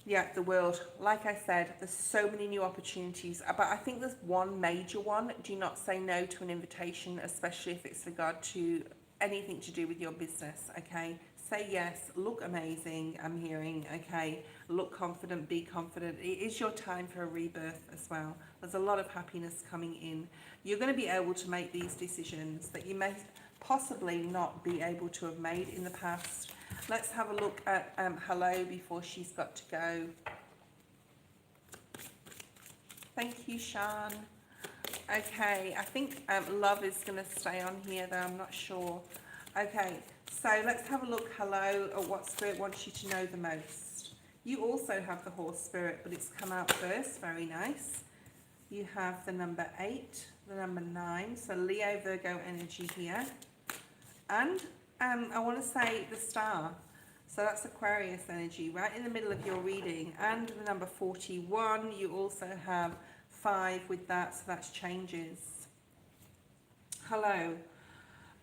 Yeah, the World. Like I said, there's so many new opportunities, but I think there's one major one. Do not say no to an invitation, especially if it's regard to anything to do with your business, okay? Say yes, look amazing, I'm hearing, okay? Look confident, be confident. It is your time for a rebirth as well. There's a lot of happiness coming in. You're going to be able to make these decisions that you may possibly not be able to have made in the past. Let's have a look at hello before she's got to go. Thank you, Shaana. Okay, I think love is going to stay on here though, I'm not sure. Okay, so let's have a look, hello, at what Spirit wants you to know the most. You also have the Horse Spirit, but it's come out first, very nice. You have the number 8, the number 9, so Leo, Virgo energy here. And I want to say the star, so that's Aquarius energy, right in the middle of your reading. And the number 41, you also have 5 with that, so that's changes. Hello.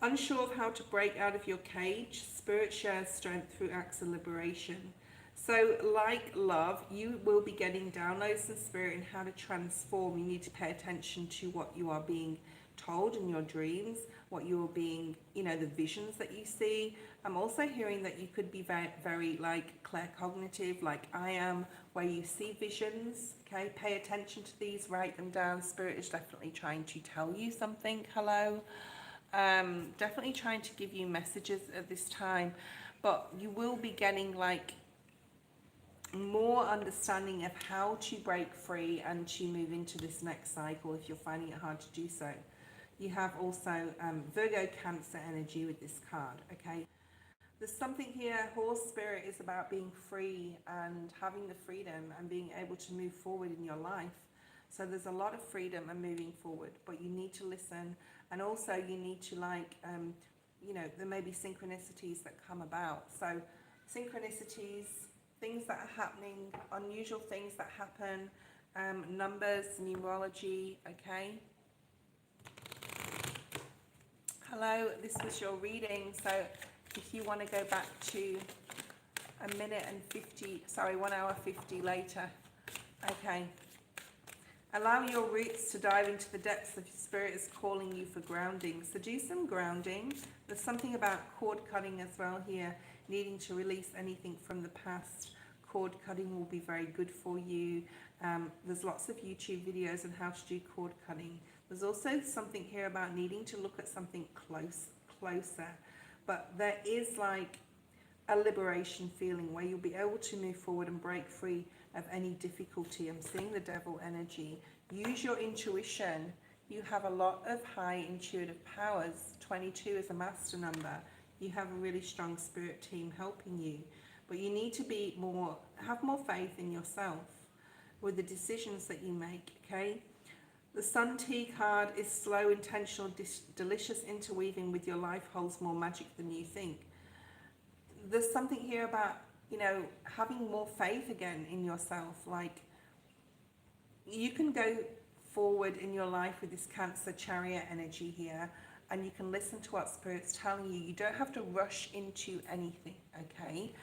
Unsure of how to break out of your cage, Spirit shares strength through acts of liberation. So like love, you will be getting downloads from Spirit in how to transform. You need to pay attention to what you are being told in your dreams, what you're being, you know, the visions that you see. I'm also hearing that you could be very, very like claircognitive, like I am, where you see visions. Okay, pay attention to these, write them down. Spirit is definitely trying to tell you something. Hello. Definitely trying to give you messages at this time, but you will be getting like more understanding of how to break free and to move into this next cycle if you're finding it hard to do so. You have also Virgo Cancer energy with this card. Okay, there's something here. Horse spirit is about being free and having the freedom and being able to move forward in your life. So there's a lot of freedom and moving forward, but you need to listen. And also you need to like, you know, there may be synchronicities that come about. So synchronicities, things that are happening, unusual things that happen, numbers, numerology, okay? Hello, this was your reading. So if you want to go back to 1 hour 50 later, okay. Allow your roots to dive into the depths of your spirit is calling you for grounding. So do some grounding. There's something about cord cutting as well here, needing to release anything from the past. Cord cutting will be very good for you. There's lots of YouTube videos on how to do cord cutting. There's also something here about needing to look at something closer. But there is like a liberation feeling where you'll be able to move forward and break free of any difficulty. I'm seeing the devil energy. Use your intuition. You have a lot of high intuitive powers. 22 is a master number. You have a really strong spirit team helping you, but you need to be have more faith in yourself with the decisions that you make. Okay, the Sun T card is slow, intentional, delicious interweaving with your life holds more magic than you think. There's something here about, you know, having more faith again in yourself. Like you can go forward in your life with this Cancer Chariot energy here, and you can listen to what Spirit's telling you. You don't have to rush into anything, okay?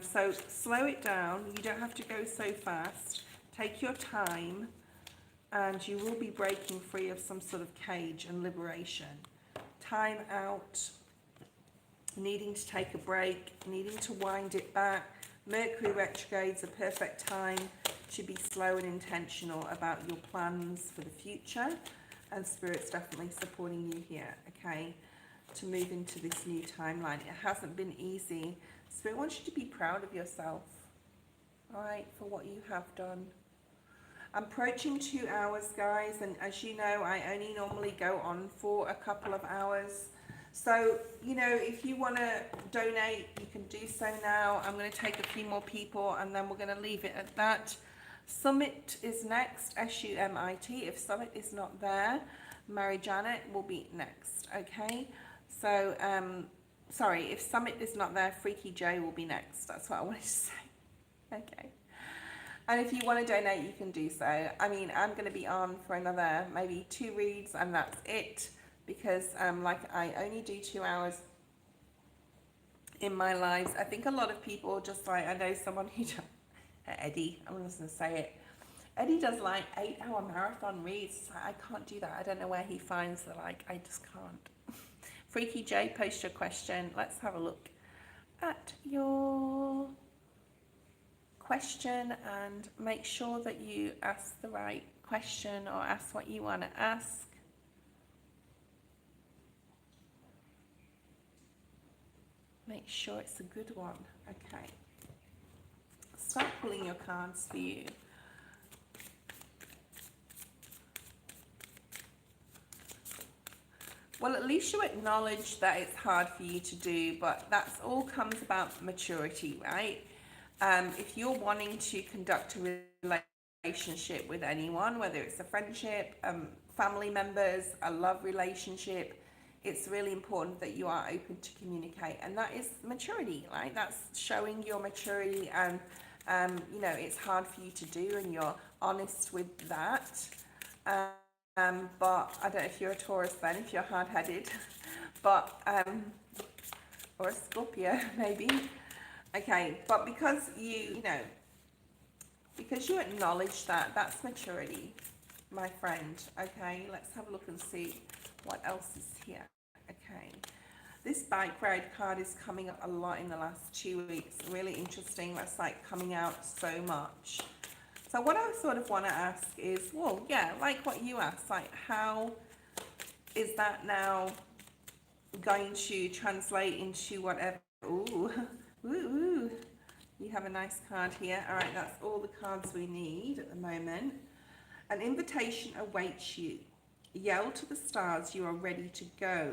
So slow it down. You don't have to go so fast. Take your time, and you will be breaking free of some sort of cage and liberation. Time out. Needing to take a break, needing to wind it back. Mercury retrograde's a perfect time to be slow and intentional about your plans for the future, and Spirit's definitely supporting you here, okay, to move into this new timeline. It hasn't been easy. Spirit wants you to be proud of yourself, all right, for what you have done. I'm approaching 2 hours, guys, and as you know, I only normally go on for a couple of hours. So, you know, if you want to donate, you can do so now. I'm going to take a few more people and then we're going to leave it at that. Summit is next, SUMIT. If Summit is not there, Mary Janet will be next, okay? So, sorry, if Summit is not there, Freaky J will be next. That's what I wanted to say, okay? And if you want to donate, you can do so. I mean, I'm going to be on for another maybe 2 reads and that's it. Because like I only do 2 hours in my lives. I think a lot of people just like, I know someone who does, Eddie, I'm just going to say it. Eddie does like 8-hour marathon reads. I can't do that. I don't know where he finds the like, I just can't. Freaky J, post your question. Let's have a look at your question and make sure that you ask the right question or ask what you want to ask. Make sure it's a good one. Okay. Start pulling your cards for you. Well, at least you acknowledge that it's hard for you to do, but that's all comes about maturity, right? If you're wanting to conduct a relationship with anyone, whether it's a friendship, family members, a love relationship, it's really important that you are open to communicate, and that is maturity, right? That's showing your maturity, and you know, it's hard for you to do, and you're honest with that. But I don't know if you're a Taurus then, if you're hard-headed, but or a Scorpio maybe. Okay, but because you know, because you acknowledge that, that's maturity, my friend. Okay, let's have a look and see what else is here. Okay, this bike ride card is coming up a lot in the last 2 weeks. Really interesting. That's like coming out so much. So what I sort of want to ask is, well, yeah, like what you asked, like how is that now going to translate into whatever? Ooh, ooh, ooh. You have a nice card here. All right, that's all the cards we need at the moment. An invitation awaits you. Yell to the stars, you are ready to go.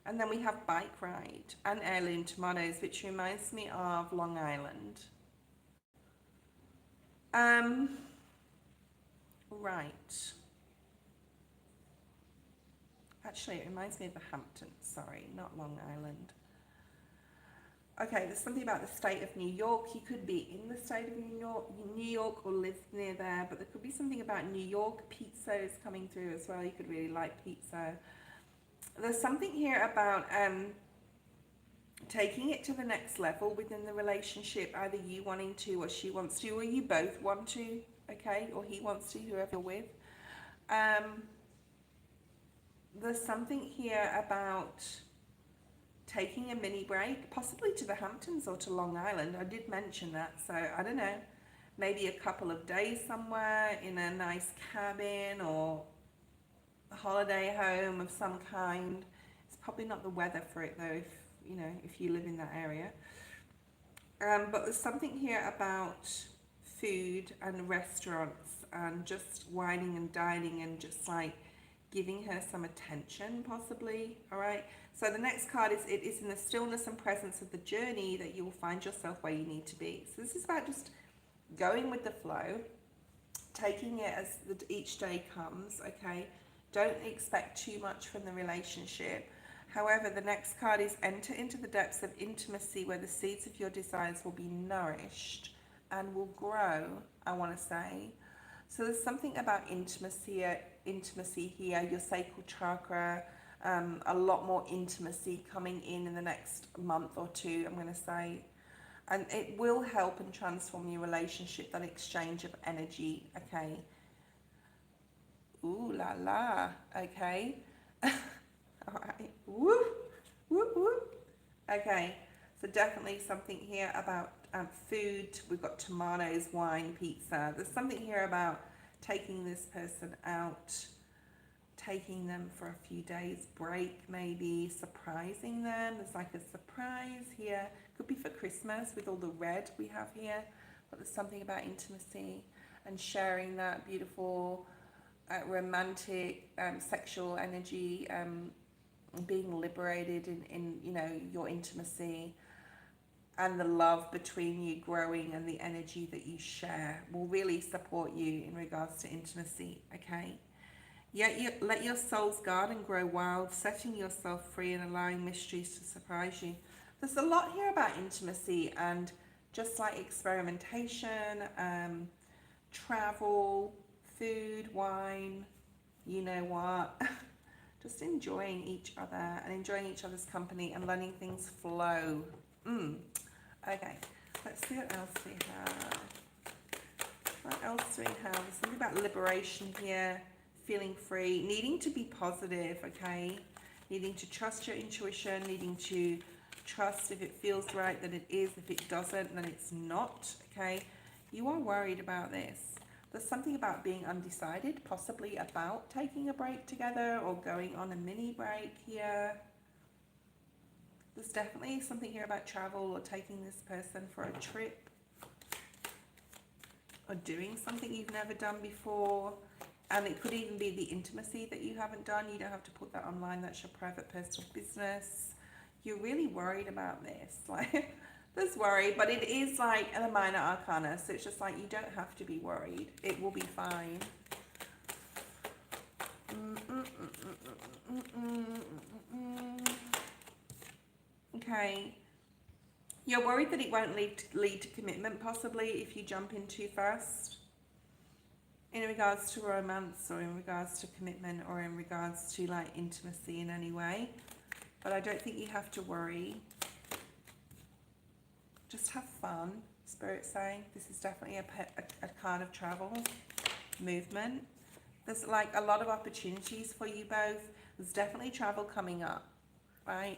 And then we have bike ride and heirloom tomatoes, which reminds me of Long Island. Right. Actually, it reminds me of the Hamptons. Sorry, not Long Island. Okay, there's something about the state of New York. You could be in the state of New York or live near there, but there could be something about New York. Pizza is coming through as well. You could really like pizza. There's something here about taking it to the next level within the relationship, either you wanting to or she wants to, or you both want to, okay, or he wants to, whoever you're with. There's something here about taking a mini break, possibly to the Hamptons or to Long Island. I did mention that, so I don't know, maybe a couple of days somewhere in a nice cabin or a holiday home of some kind. It's probably not the weather for it though, if you know, if you live in that area. But there's something here about food and restaurants and just wining and dining and just like giving her some attention, possibly. All right, so the next card is, it is in the stillness and presence of the journey that you will find yourself where you need to be. So this is about just going with the flow, taking it as each day comes. Okay, don't expect too much from the relationship. However, the next card is enter into the depths of intimacy where the seeds of your desires will be nourished and will grow, I want to say. So there's something about intimacy here, your sacral chakra, a lot more intimacy coming in the next month or two, I'm going to say. And it will help and transform your relationship, that exchange of energy, okay? Ooh la la, okay? All right, whoop, whoop, whoop. Okay, so definitely something here about food. We've got tomatoes, wine, pizza. There's something here about taking this person out, taking them for a few days break, maybe surprising them. There's like a surprise here. Could be for Christmas with all the red we have here, but there's something about intimacy and sharing that beautiful romantic sexual energy, being liberated in you know, your intimacy, and the love between you growing, and the energy that you share will really support you in regards to intimacy, okay? Yet you let your soul's garden grow wild, setting yourself free and allowing mysteries to surprise you. There's a lot here about intimacy and just like experimentation, travel, food, wine, you know what? Just enjoying each other and enjoying each other's company and letting things flow. Okay, let's see what else we have. What else do we have? There's something about liberation here, feeling free, needing to be positive, okay? Needing to trust your intuition, needing to trust if it feels right, that it is. If it doesn't, then it's not, okay? You are worried about this. There's something about being undecided, possibly about taking a break together or going on a mini break here. There's definitely something here about travel or taking this person for a trip or doing something you've never done before. And it could even be the intimacy that you haven't done. You don't have to put that online. That's your private personal business. You're really worried about this. Like, There's worry, but it is like a minor arcana, so it's just like you don't have to be worried. It will be fine. Okay. You're worried that it won't lead to commitment, possibly, if you jump in too fast. In regards to romance, or in regards to commitment, or in regards to like intimacy in any way. But I don't think you have to worry. Just have fun, Spirit's saying. This is definitely a kind of travel, movement. There's like a lot of opportunities for you both. There's definitely travel coming up, right?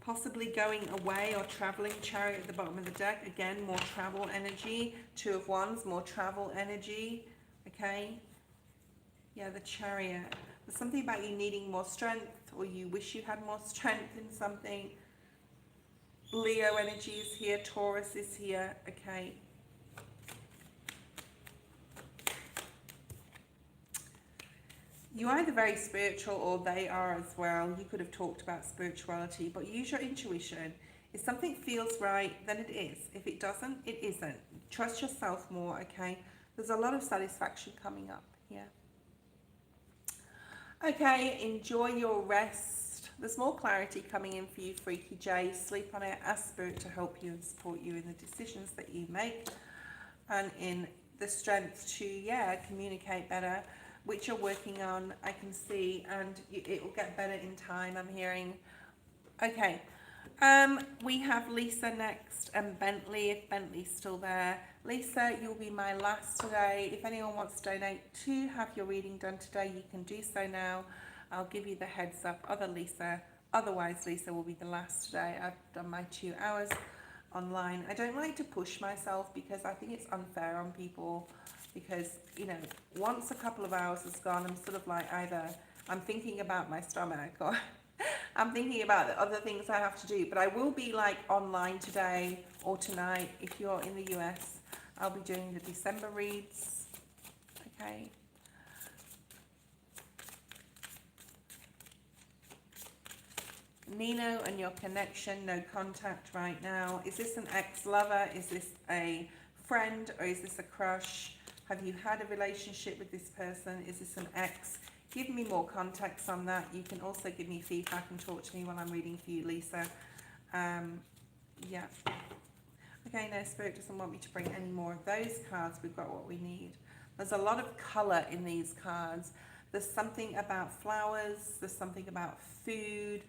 Possibly going away or traveling. Chariot at the bottom of the deck. Again, more travel energy. Two of Wands, more travel energy. Okay. Yeah, the Chariot. There's something about you needing more strength, or you wish you had more strength in something. Leo energy is here. Taurus is here. Okay. You're either very spiritual or they are as well. You could have talked about spirituality, but use your intuition. If something feels right, then it is. If it doesn't, it isn't. Trust yourself more, okay? There's a lot of satisfaction coming up here. Okay, enjoy your rest. There's more clarity coming in for you, Freaky J. Sleep on it. Ask Spirit to help you and support you in the decisions that you make, and in the strength to, yeah, communicate better, which you're working on, I can see, and it will get better in time, I'm hearing. Okay, we have Lisa next, and Bentley, if Bentley's still there. Lisa, you'll be my last today. If anyone wants to donate to have your reading done today, you can do so now. I'll give you the heads up. Otherwise, Lisa will be the last today. I've done my 2 hours online. I don't like to push myself because I think it's unfair on people, because, you know, once a couple of hours is gone, I'm sort of like, either I'm thinking about my stomach or I'm thinking about the other things I have to do. But I will be like online today or tonight. If you're in the US, I'll be doing the December reads. Okay. Nino and your connection, no contact right now. Is this an ex-lover? Is this a friend, or is this a crush? Have you had a relationship with this person? Is this an ex? Give me more context on that. You can also give me feedback and talk to me while I'm reading for you, Lisa. Yeah. Okay, no, Spirit doesn't want me to bring any more of those cards. We've got what we need. There's a lot of colour in these cards. There's something about flowers. There's something about food.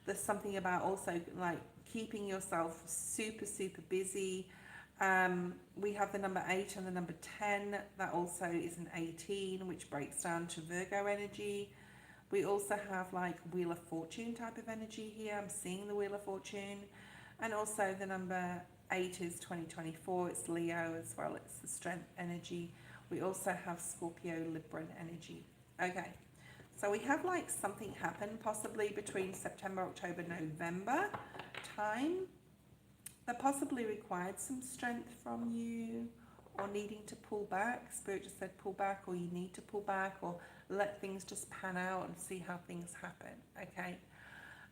There's something about also like keeping yourself super, super busy. We have the number 8 and the number 10. That also is an 18, which breaks down to Virgo energy. We also have like Wheel of Fortune type of energy here. I'm seeing the Wheel of Fortune. And also the number 8 is 2024. It's Leo as well. It's the strength energy. We also have Scorpio, Libran energy. Okay. So we have like something happen possibly between September, October, November time that possibly required some strength from you, or needing to pull back. Spirit just said pull back, or you need to pull back, or let things just pan out and see how things happen. Okay.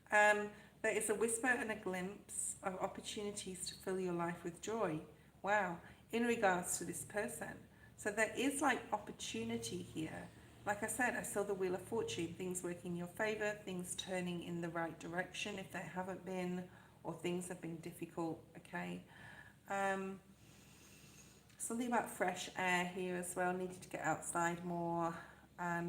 There is a whisper and a glimpse of opportunities to fill your life with joy. Wow. In regards to this person. So there is like opportunity here. Like I said, I saw the Wheel of Fortune, things working in your favour, things turning in the right direction if they haven't been, or things have been difficult, okay? Something about fresh air here as well, needing to get outside more.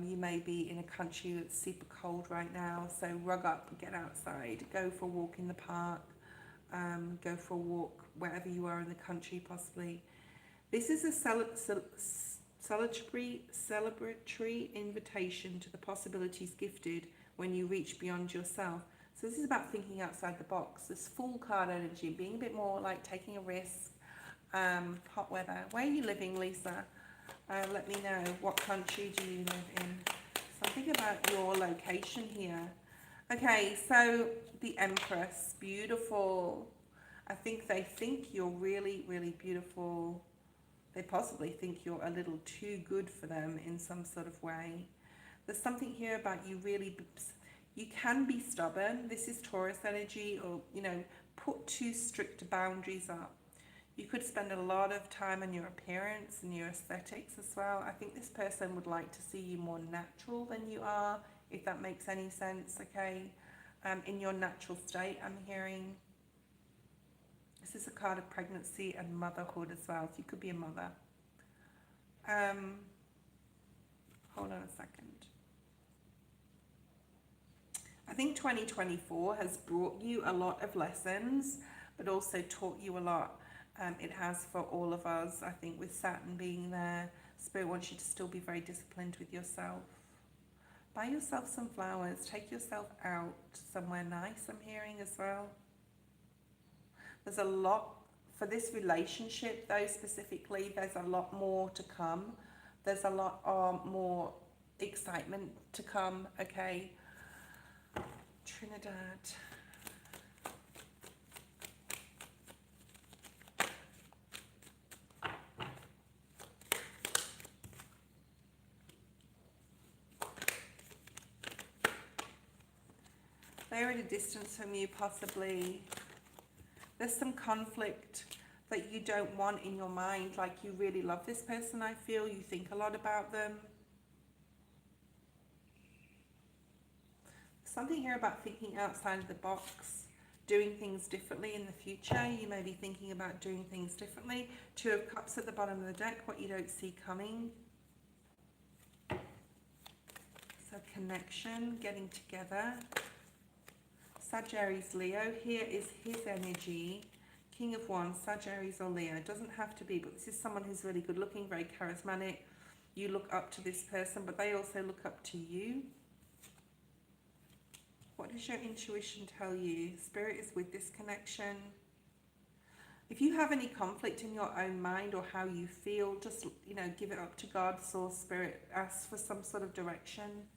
You may be in a country that's super cold right now, so rug up, get outside, go for a walk in the park, go for a walk wherever you are in the country possibly. This is a celebratory invitation to the possibilities gifted when you reach beyond yourself. So this is about thinking outside the box. This Fool card energy, being a bit more like taking a risk. Hot weather. Where are you living, Lisa? Let me know. What country do you live in? Something about your location here. Okay, so the Empress. Beautiful. I think they think you're really, really beautiful. They possibly think you're a little too good for them in some sort of way. There's something here about you really, You can be stubborn. This is Taurus energy, or, you know, put too strict boundaries up. You could spend a lot of time on your appearance and your aesthetics as well. I think this person would like to see you more natural than you are, if that makes any sense, okay? In your natural state, I'm hearing. This is a card of pregnancy and motherhood as well, so you could be a mother. Hold on a second. I think 2024 has brought you a lot of lessons, but also taught you a lot. It has for all of us, I think, with Saturn being there. Spirit wants you to still be very disciplined with yourself. Buy yourself some flowers. Take yourself out somewhere nice, I'm hearing as well. There's a lot for this relationship, though, specifically. There's a lot more to come. There's a lot more excitement to come, okay? Trinidad. They're at a distance from you, possibly. There's some conflict that you don't want in your mind. Like, you really love this person, I feel. You think a lot about them. Something here about thinking outside of the box, doing things differently in the future. You may be thinking about doing things differently. Two of Cups at the bottom of the deck, what you don't see coming. So connection, getting together. Sagittarius, Leo, here is his energy. King of Wands, Sagittarius or Leo. It doesn't have to be, but this is someone who's really good looking, very charismatic. You look up to this person, but they also look up to you. What does your intuition tell you? Spirit is with this connection. If you have any conflict in your own mind or how you feel, just, you know, give it up to God, Source, Spirit. Ask for some sort of direction.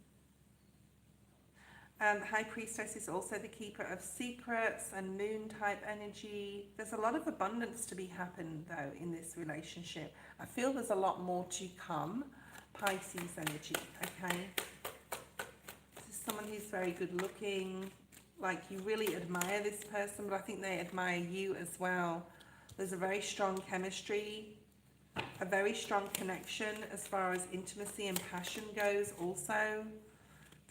High Priestess is also the keeper of secrets and moon type energy. There's a lot of abundance to be happened, though, in this relationship. I feel there's a lot more to come. Pisces energy, okay? This is someone who's very good looking. Like, you really admire this person, but I think they admire you as well. There's a very strong chemistry, a very strong connection as far as intimacy and passion goes also.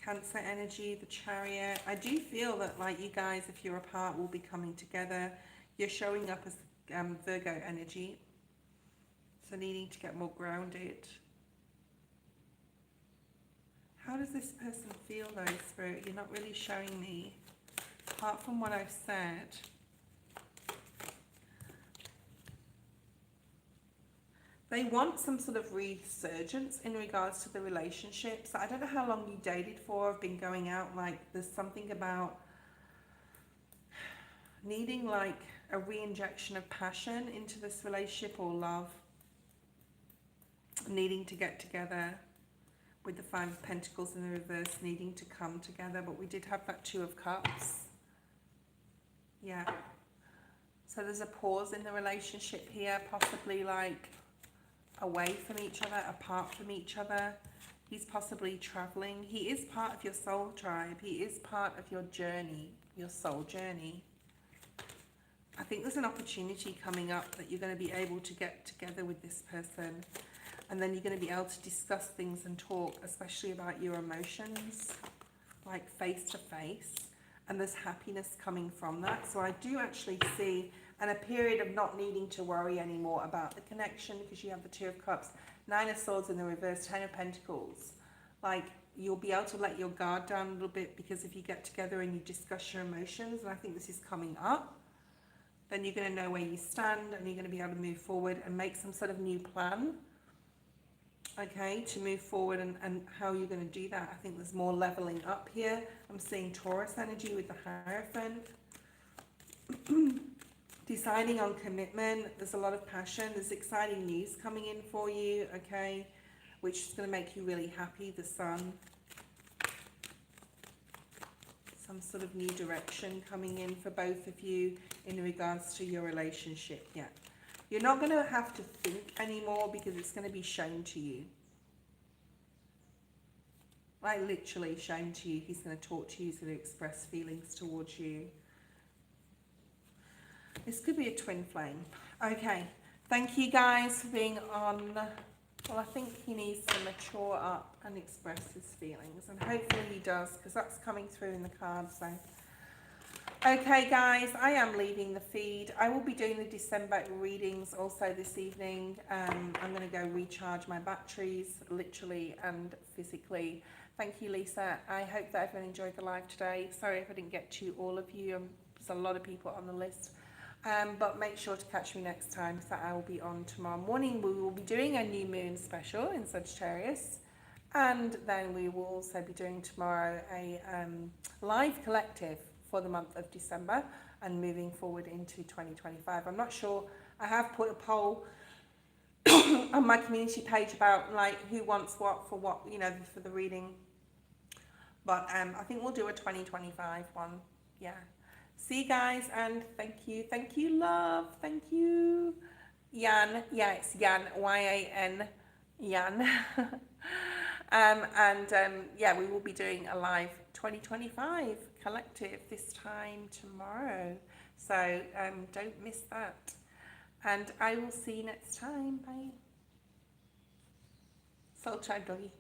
Cancer energy, the Chariot. I do feel that, like, you guys, if you're apart, will be coming together. You're showing up as Virgo energy, so needing to get more grounded. How does this person feel, though, Spirit? You're not really showing me, apart from what I've said. They want some sort of resurgence in regards to the relationship. So I don't know how long you dated for, have been going out. Like, there's something about needing, like, a re-injection of passion into this relationship or love. Needing to get together with the Five of Pentacles in the reverse, needing to come together. But we did have that Two of Cups. Yeah. So there's a pause in the relationship here, possibly, like, away from each other, apart from each other. He's possibly traveling. He is part of your soul tribe. He is part of your journey, your soul journey. I think there's an opportunity coming up that you're going to be able to get together with this person, and then you're going to be able to discuss things and talk, especially about your emotions, like face to face, and there's happiness coming from that. So I do actually see and a period of not needing to worry anymore about the connection, because you have the Two of Cups, Nine of Swords in the reverse, Ten of Pentacles. Like, you'll be able to let your guard down a little bit, because if you get together and you discuss your emotions, and I think this is coming up, then you're going to know where you stand, and you're going to be able to move forward and make some sort of new plan, okay, to move forward, and how you're going to do that. I think there's more leveling up here. I'm seeing Taurus energy with the Hierophant. Deciding on commitment. There's a lot of passion. There's exciting news coming in for you, okay, which is going to make you really happy. The Sun. Some sort of new direction coming in for both of you in regards to your relationship. Yeah. You're not going to have to think anymore, because it's going to be shown to you. like literally shown to you. He's going to talk to you. He's going to express feelings towards you. This could be a twin flame. Okay, thank you guys for being on. Well, I think he needs to mature up and express his feelings, and hopefully he does, because that's coming through in the cards. So, okay guys, I am leaving the feed. I will be doing the December readings also this evening. I'm going to go recharge my batteries, literally and physically. Thank you, Lisa. I hope that everyone enjoyed the live today. Sorry if I didn't get to all of you. There's a lot of people on the list. But make sure to catch me next time, so I will be on tomorrow morning. We will be doing a new moon special in Sagittarius, and then we will also be doing tomorrow a live collective for the month of December and moving forward into 2025. I'm not sure. I have put a poll on my community page about like who wants what for what, you know, for the reading, but I think we'll do a 2025 one. Yeah. See you guys, and thank you, love, thank you, Yan. Yeah, it's Yan, Y-A-N, Yan. Yeah, we will be doing a live 2025 collective this time tomorrow, so don't miss that, and I will see you next time. Bye. Soul Child Doggy.